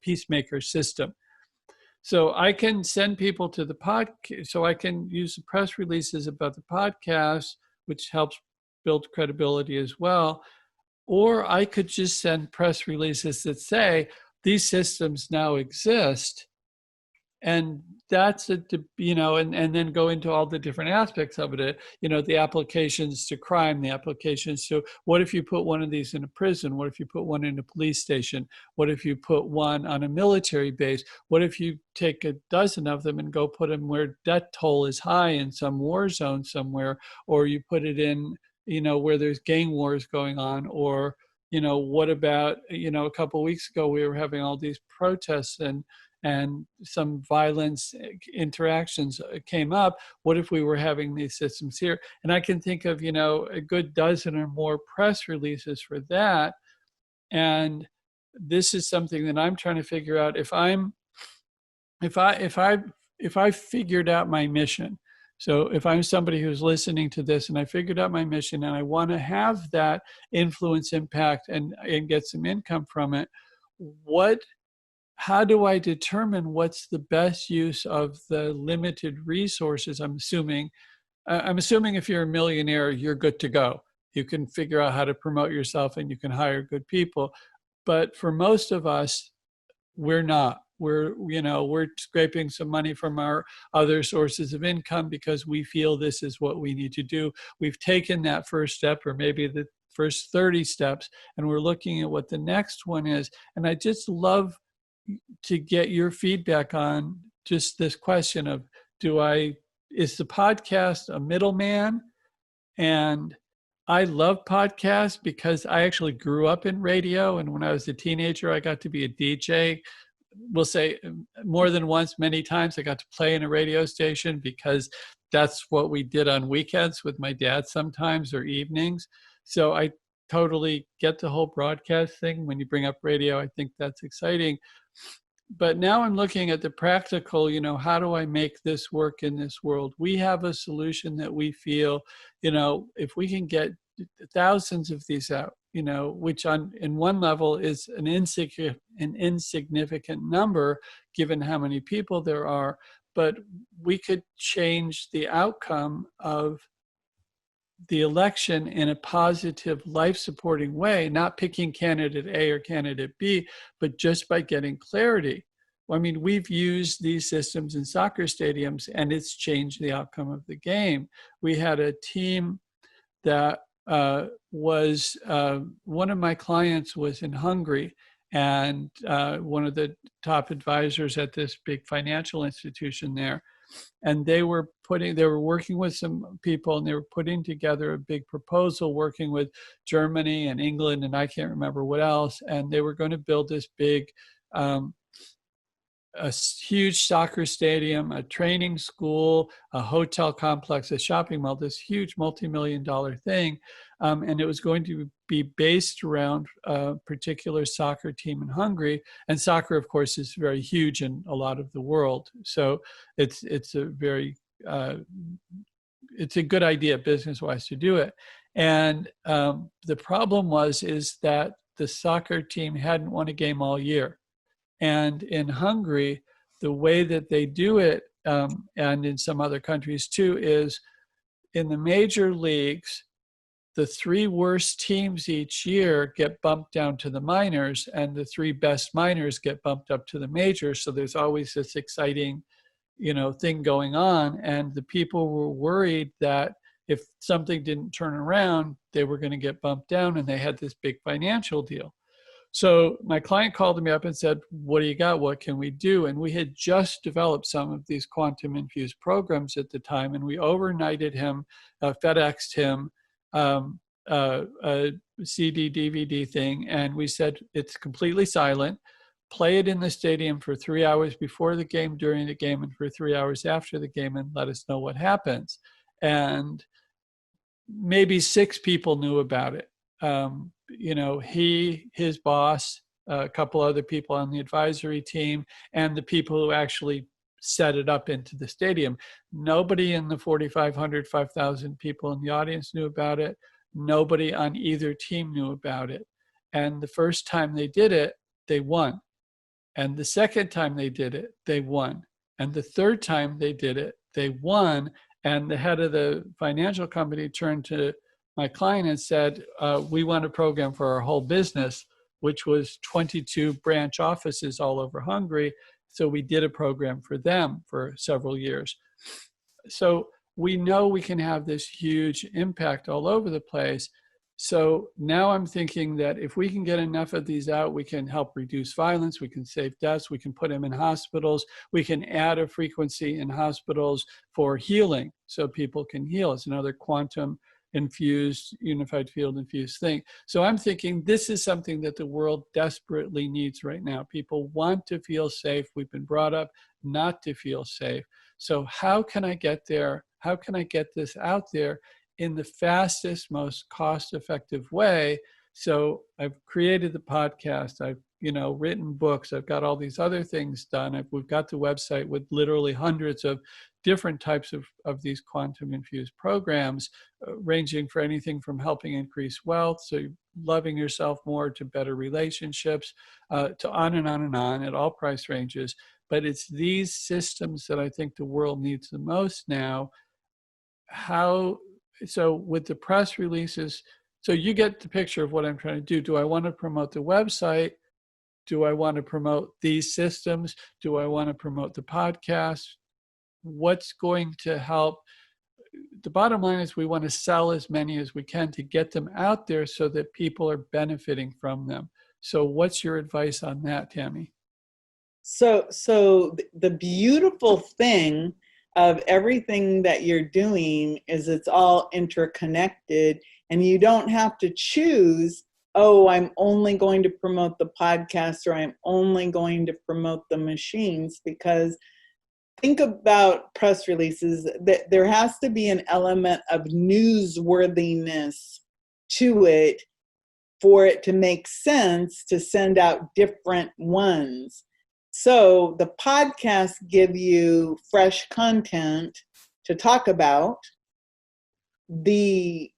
peacemaker system. So I can send people to the podcast. So I can use the press releases about the podcast, which helps build credibility as well. Or I could just send press releases that say these systems now exist. And that's and then go into all the different aspects of it. The applications to crime, the applications to what if you put one of these in a prison? What if you put one in a police station? What if you put one on a military base? What if you take a dozen of them and go put them where death toll is high in some war zone somewhere, or you put it in, where there's gang wars going on, or, what about, a couple of weeks ago, we were having all these protests and some violence interactions came up. What if we were having these systems here? And I can think of, a good dozen or more press releases for that. And this is something that I'm trying to figure out. If I figured out my mission, so if I'm somebody who's listening to this and I figured out my mission and I want to have that influence, impact, and get some income from it, how do I determine what's the best use of the limited resources? I'm assuming if you're a millionaire, you're good to go. You can figure out how to promote yourself and you can hire good people. But for most of us, we're not. We're scraping some money from our other sources of income because we feel this is what we need to do. We've taken that first step, or maybe the first 30 steps, and we're looking at what the next one is. And I just love to get your feedback on just this question of, is the podcast a middleman? And I love podcasts because I actually grew up in radio. And when I was a teenager, I got to be a DJ. We'll say more than once, many times I got to play in a radio station because that's what we did on weekends with my dad sometimes, or evenings. So I totally get the whole broadcast thing. When you bring up radio, I think that's exciting. But now I'm looking at the practical, how do I make this work in this world? We have a solution that we feel, if we can get thousands of these out, which in one level is an insignificant number given how many people there are, but we could change the outcome of the election in a positive, life-supporting way, not picking candidate A or candidate B, but just by getting clarity. I mean, we've used these systems in soccer stadiums, and it's changed the outcome of the game. We had a team that was, one of my clients was in Hungary, and one of the top advisors at this big financial institution there. And they were working with some people, and they were putting together a big proposal, working with Germany and England, and I can't remember what else. And they were going to build this big, a huge soccer stadium, a training school, a hotel complex, a shopping mall, this huge multi-million-dollar thing. And it was going to be based around a particular soccer team in Hungary. And soccer, of course, is very huge in a lot of the world. So it's a good idea business-wise to do it. And the problem is that the soccer team hadn't won a game all year. And in Hungary, the way that they do it, and in some other countries too, is in the major leagues, the three worst teams each year get bumped down to the minors, and the three best minors get bumped up to the majors. So there's always this exciting, thing going on. And the people were worried that if something didn't turn around, they were going to get bumped down, and they had this big financial deal. So my client called me up and said, what do you got? What can we do? And we had just developed some of these quantum-infused programs at the time, and we overnighted him, FedExed him a CD, DVD thing, and we said, it's completely silent. play it in the stadium for 3 hours before the game, during the game, and for 3 hours after the game, and let us know what happens. And maybe 6 people knew about it. His boss, a couple other people on the advisory team, and the people who actually set it up into the stadium. Nobody in the 4,500, 5,000 people in the audience knew about it. Nobody on either team knew about it. And the first time they did it, they won. And the second time they did it, they won. And the third time they did it, they won. And the head of the financial company turned to my client and said, we want a program for our whole business, which was 22 branch offices all over Hungary. So we did a program for them for several years. So we know we can have this huge impact all over the place. So now I'm thinking that if we can get enough of these out, we can help reduce violence, we can save deaths, we can put them in hospitals, we can add a frequency in hospitals for healing so people can heal. It's another quantum-infused, unified field-infused thing. So I'm thinking this is something that the world desperately needs right now. People want to feel safe. We've been brought up not to feel safe. So how can I get there? How can I get this out there in the fastest, most cost-effective way? So I've created the podcast, I've written books, I've got all these other things done. We've got the website with literally hundreds of different types of these quantum-infused programs, ranging for anything from helping increase wealth, so loving yourself more, to better relationships, to on and on and on at all price ranges. But it's these systems that I think the world needs the most now. So with the press releases, so you get the picture of what I'm trying to do. Do I want to promote the website? Do I want to promote these systems? Do I want to promote the podcast? What's going to help? The bottom line is we want to sell as many as we can to get them out there so that people are benefiting from them. So what's your advice on that, Tammy? So the beautiful thing of everything that you're doing is it's all interconnected, and you don't have to choose, oh, I'm only going to promote the podcast or I'm only going to promote the machines, because think about press releases, that there has to be an element of newsworthiness to it for it to make sense to send out different ones. So the podcasts give you fresh content to talk about. The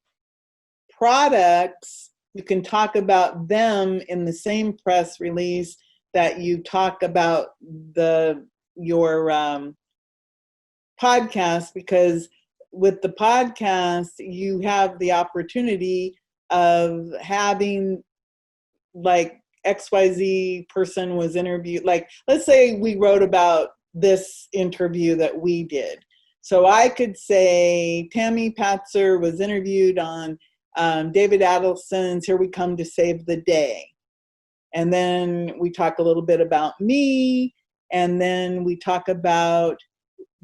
products, you can talk about them in the same press release that you talk about your podcast, because with the podcast, you have the opportunity of having, like, XYZ person was interviewed. Like, let's say we wrote about this interview that we did. So I could say Tammy Patzer was interviewed on David Adelson's Here We Come to Save the Day. And then we talk a little bit about me. And then we talk about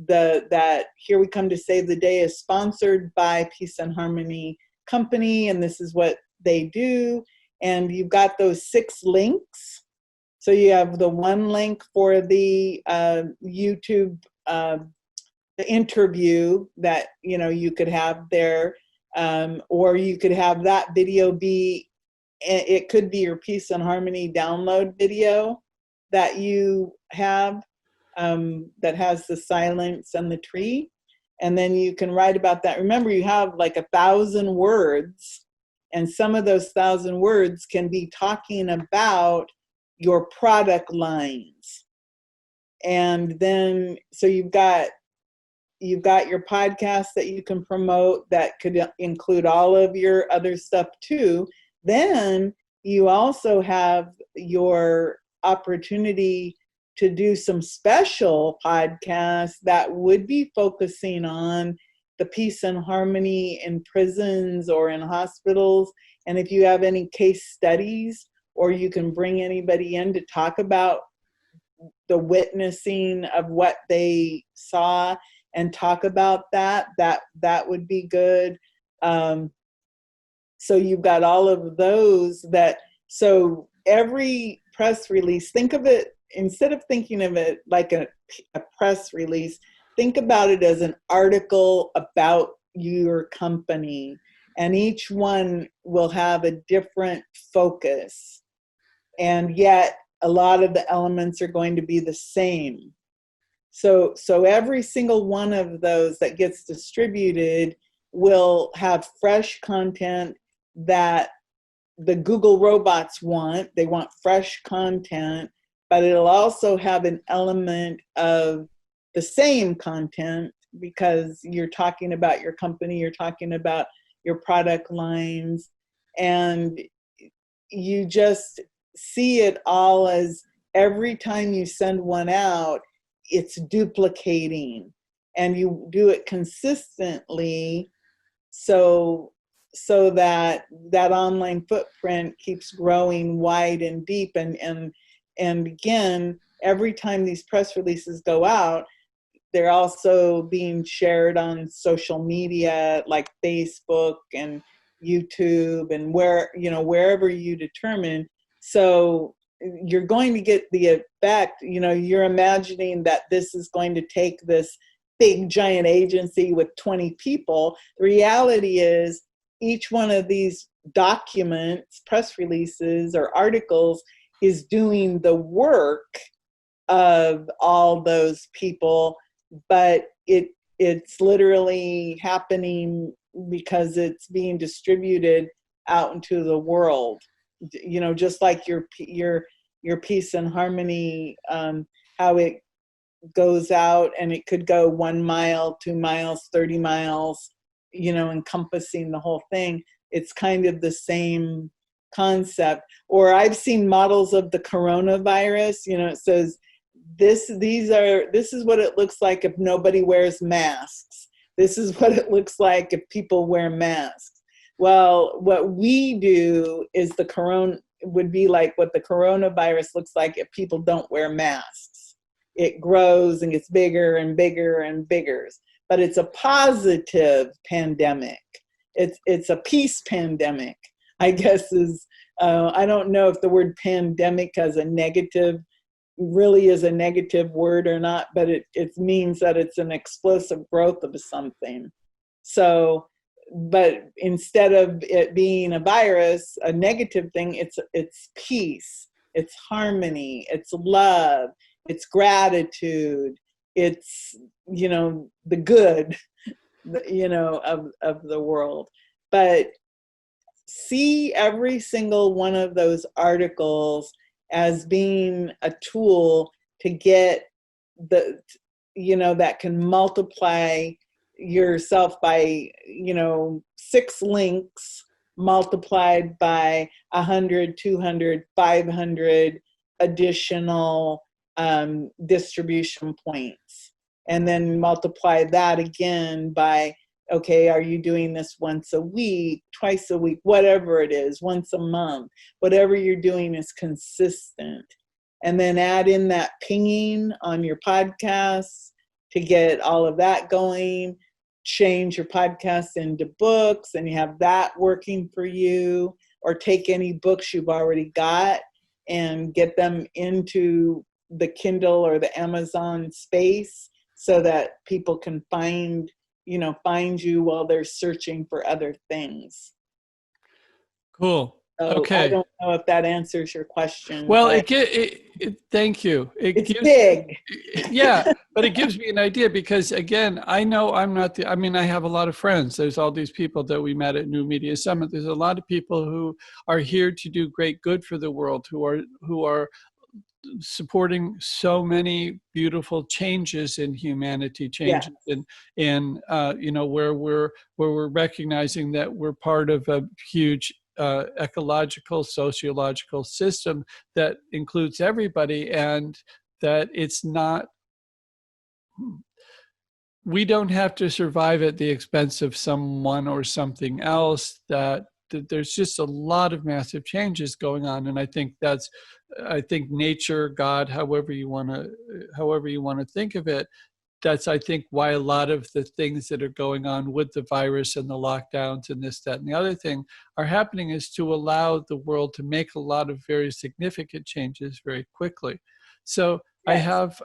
that Here We Come to Save the Day is sponsored by Peace and Harmony Company, and this is what they do. And you've got those 6 links. So you have the one link for the YouTube the interview that you could have there, or you could have that video be, it could be your Peace and Harmony download video that you have, that has the silence and the tree. And then you can write about that. Remember, you have like 1,000 words. And some of those 1,000 words can be talking about your product lines. And then, so you've got your podcast that you can promote that could include all of your other stuff too. Then you also have your opportunity to do some special podcasts that would be focusing on the peace and harmony in prisons or in hospitals. And if you have any case studies, or you can bring anybody in to talk about the witnessing of what they saw and talk about that would be good. So you've got all of those so every press release, think of it, instead of thinking of it like a press release, think about it as an article about your company. And each one will have a different focus. And yet a lot of the elements are going to be the same. So every single one of those that gets distributed will have fresh content that the Google robots want. They want fresh content, but it'll also have an element of the same content because you're talking about your company, you're talking about your product lines, and you just see it all as every time you send one out, it's duplicating, and you do it consistently so that online footprint keeps growing wide and deep. And again, every time these press releases go out, they're also being shared on social media like Facebook and YouTube and wherever you determine. So you're going to get the effect, you're imagining that this is going to take this big giant agency with 20 people. The reality is each one of these documents, press releases or articles is doing the work of all those people, but it's literally happening because it's being distributed out into the world. Just like your Peace and Harmony, how it goes out, and it could go 1 mile, 2 miles, 30 miles, encompassing the whole thing. It's kind of the same concept. Or I've seen models of the coronavirus, it says, this is what it looks like if nobody wears masks. This is what it looks like if people wear masks. Well, what we do is would be like what the coronavirus looks like if people don't wear masks. It grows and gets bigger and bigger and bigger. But it's a positive pandemic. It's a peace pandemic, I guess I don't know if the word pandemic really is a negative word or not, but it means that it's an explosive growth of something. So, but instead of it being a virus, a negative thing, it's peace, it's harmony, it's love, it's gratitude, it's, the good, of the world. But see every single one of those articles as being a tool to get that can multiply yourself by, 6 links multiplied by 100, 200, 500 additional distribution points. And then multiply that again by, okay, are you doing this once a week, twice a week, whatever it is, once a month, whatever you're doing is consistent. And then add in that pinging on your podcasts to get all of that going, change your podcast into books, and you have that working for you, or take any books you've already got and get them into the Kindle or the Amazon space so that people can find you while they're searching for other things. Cool. So okay. I don't know if that answers your question. Well, thank you. It's big. Yeah, but it gives me an idea because, again, I know I'm not I have a lot of friends. There's all these people that we met at New Media Summit. There's a lot of people who are here to do great good for the world, who are supporting so many beautiful changes in humanity, changes in where we're recognizing that we're part of a huge ecological, sociological system that includes everybody, and that it's not, we don't have to survive at the expense of someone or something else, that there's just a lot of massive changes going on. And I think nature, God, however you want to think of it, that's, I think, why a lot of the things that are going on with the virus and the lockdowns and this, that, and the other thing are happening, is to allow the world to make a lot of very significant changes very quickly. So I have,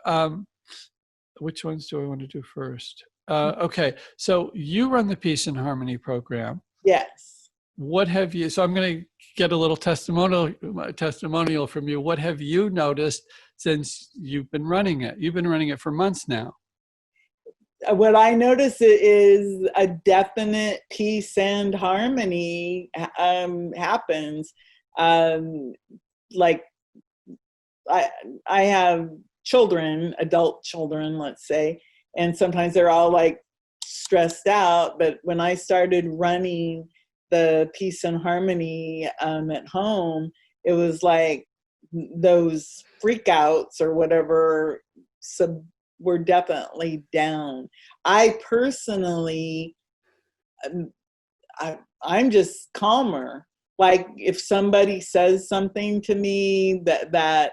which ones do I want to do first? Okay, so you run the Peace and Harmony program. Yes. What have you, so I'm going to get a little testimonial from you. What have you noticed since you've been running it? You've been running it for months now. What I notice is a definite peace and harmony happens. Like I have children, adult children, let's say, and sometimes they're all like stressed out. But when I started running the Peace and Harmony at home, it was like those freakouts or whatever were definitely down. I personally, I'm just calmer. Like if somebody says something to me that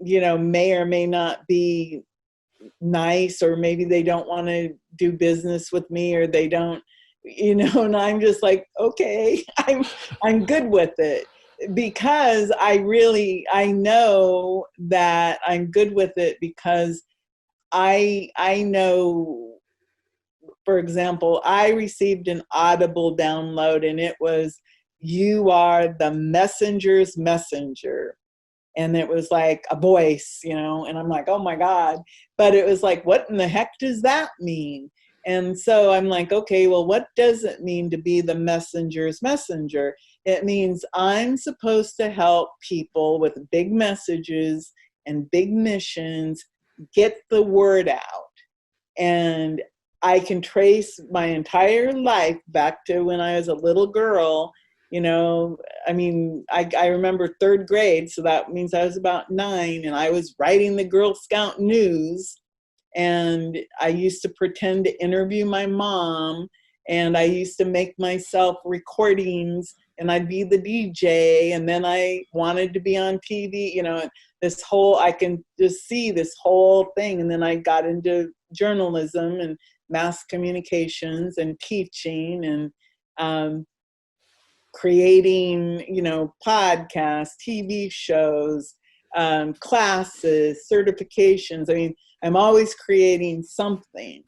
you know, may or may not be nice, or maybe they don't want to do business with me, or they don't, you know, and I'm just like, okay, I'm good with it, because I know that I'm good with it because I know, for example, I received an audible download, and it was, "You are the messenger's messenger." And it was like a voice, you know, and I'm like, oh my God. But it was like, what in the heck does that mean? And so I'm like, okay, well, what does it mean to be the messenger's messenger? It means I'm supposed to help people with big messages and big missions get the word out. And I can trace my entire life back to when I was a little girl. You know, I mean, I remember third grade, so that means I was about 9, and I was writing the Girl Scout news, and I used to pretend to interview my mom, and I used to make myself recordings, and I'd be the DJ, and then I wanted to be on TV, you know, I can just see this whole thing, and then I got into journalism and mass communications and teaching and creating, you know, podcasts, TV shows, classes, certifications. I mean, I'm always creating something.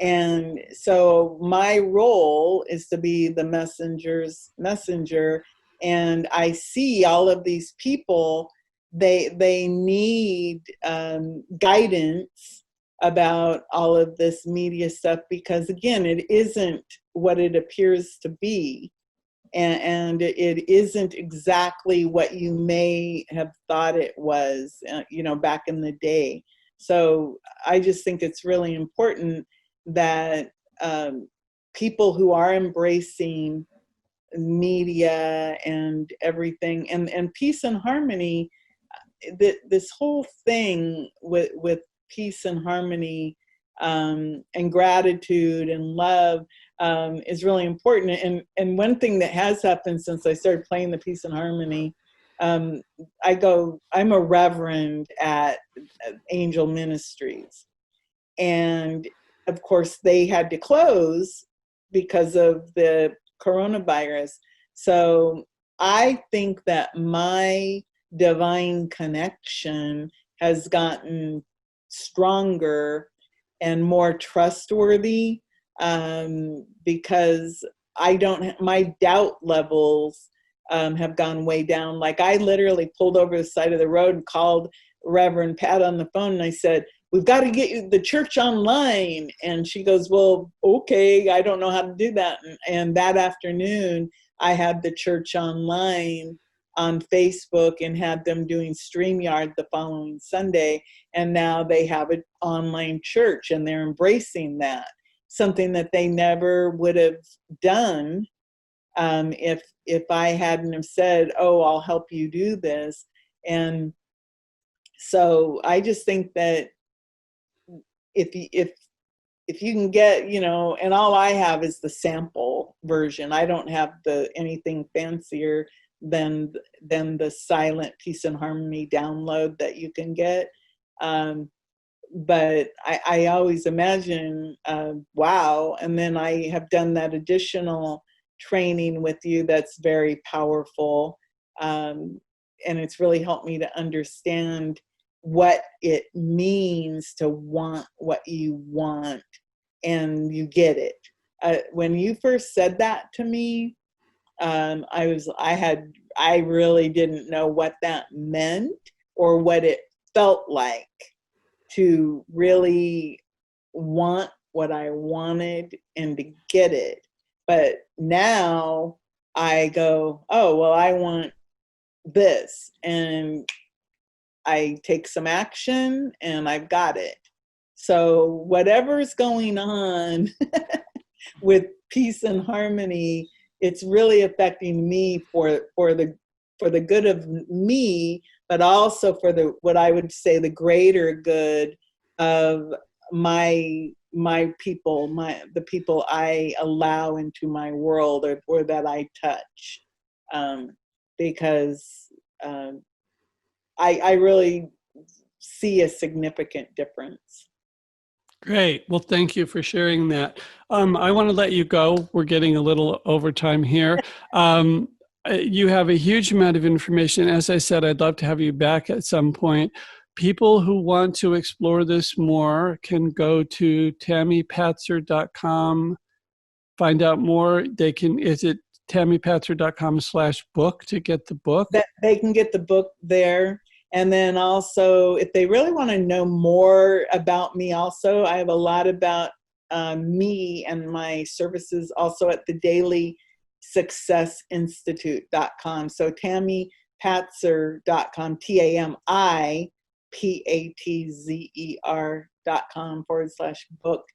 And so my role is to be the messenger's messenger. And I see all of these people, they need guidance about all of this media stuff, because again, it isn't what it appears to be. And it isn't exactly what you may have thought it was, you know, back in the day. So I just think it's really important that people who are embracing media and everything, and peace and harmony, this whole thing with peace and harmony and gratitude and love is really important. And one thing that has happened since I started playing the Peace and Harmony, I'm a reverend at Angel Ministries. And of course they had to close because of the coronavirus. So I think that my divine connection has gotten stronger and more trustworthy, because my doubt levels have gone way down. Like I literally pulled over the side of the road and called Reverend Pat on the phone, and I said, "We've got to get you the church online." And she goes, "Well, okay, I don't know how to do that." And that afternoon, I had the church online on Facebook and had them doing StreamYard the following Sunday. And now they have an online church, and they're embracing that, something that they never would have done if I hadn't have said, "Oh, I'll help you do this." And so I just think that if you can get, you know, and all I have is the sample version. I don't have anything fancier than the silent Peace and Harmony download that you can get. but I always imagine, wow. And then I have done that additional training with you that's very powerful. And it's really helped me to understand what it means to want what you want, and you get it. When you first said that to me, I really didn't know what that meant or what it felt like to really want what I wanted and to get it. But now I go, oh, well, I want this, and I take some action and I've got it. So whatever's going on with peace and harmony, it's really affecting me for the good of me, but also for what I would say the greater good of my people, the people I allow into my world, or that I touch, because I really see a significant difference. Great. Well, thank you for sharing that. I want to let you go. We're getting a little overtime here. You have a huge amount of information. As I said, I'd love to have you back at some point. People who want to explore this more can go to tammypatzer.com, find out more. Is it tammypatzer.com/book to get the book? That they can get the book there. And then also, if they really want to know more about me, also, I have a lot about me and my services also at the dailysuccessinstitute.com. So tammypatzer.com, TAMIPATZER.com/book.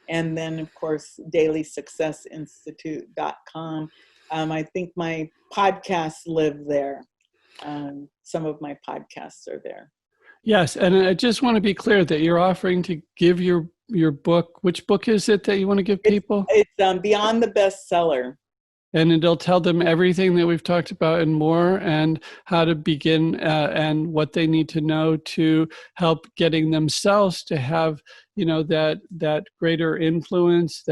And then, of course, dailysuccessinstitute.com. I think my podcasts live there. Some of my podcasts are there. Yes, and I just want to be clear that you're offering to give your book. Which book is it that you want to give people? It's Beyond the Bestseller. And it'll tell them everything that we've talked about and more, and how to begin and what they need to know to help getting themselves to have, that greater influence,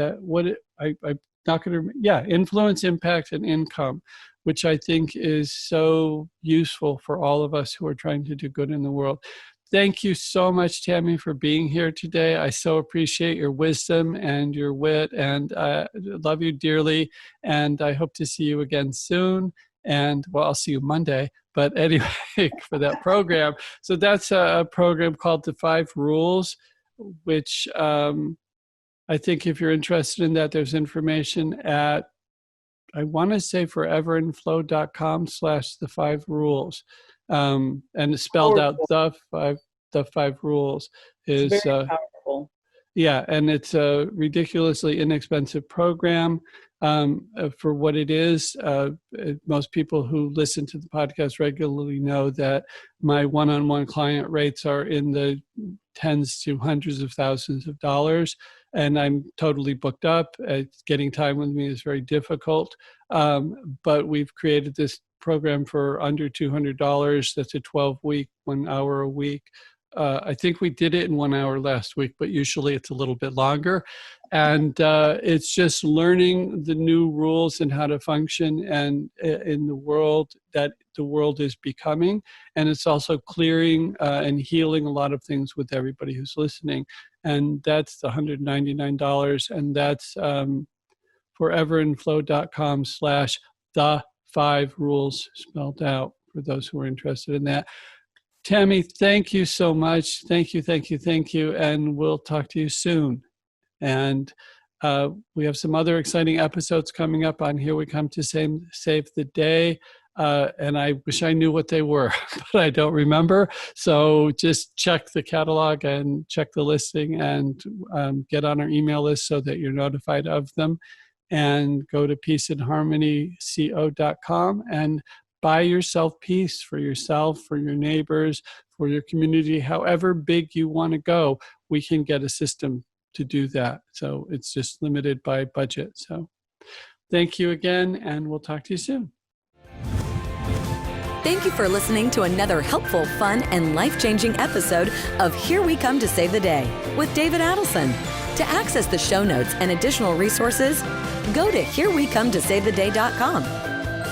influence, impact, and income, which I think is so useful for all of us who are trying to do good in the world. Thank you so much, Tammy, for being here today. I so appreciate your wisdom and your wit, and I love you dearly, and I hope to see you again soon. And, well, I'll see you Monday, but anyway, for that program. So that's a program called The 5 Rules, which I think if you're interested in that, there's information at, I want to say, foreverandflow.com/the5rules. And it's spelled out the five rules is it's very powerful. Yeah, and it's a ridiculously inexpensive program for what it is. Most people who listen to the podcast regularly know that my one-on-one client rates are in the tens to hundreds of thousands of dollars, and I'm totally booked up. Getting time with me is very difficult, but we've created this program for under $200. That's a 12-week, 1 hour a week. I think we did it in 1 hour last week, but usually it's a little bit longer. And it's just learning the new rules and how to function and in the world that the world is becoming. And it's also clearing and healing a lot of things with everybody who's listening. And that's the $199. And that's foreverandflow.com/the5rules spelled out for those who are interested in that. Tammy, thank you so much. Thank you. And we'll talk to you soon. And we have some other exciting episodes coming up on Here We Come to Save the Day. And I wish I knew what they were, but I don't remember. So just check the catalog and check the listing and get on our email list so that you're notified of them. And go to peaceandharmonyco.com and buy yourself peace for yourself, for your neighbors, for your community, however big you want to go. We can get a system to do that. So it's just limited by budget. So thank you again, and we'll talk to you soon. Thank you for listening to another helpful, fun, and life-changing episode of Here We Come to Save the Day with David Adelson. To access the show notes and additional resources, go to herewecometosavetheday.com.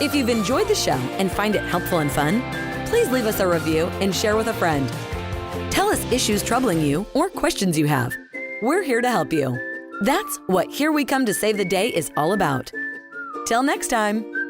If you've enjoyed the show and find it helpful and fun, please leave us a review and share with a friend. Tell us issues troubling you or questions you have. We're here to help you. That's what Here We Come to Save the Day is all about. Till next time.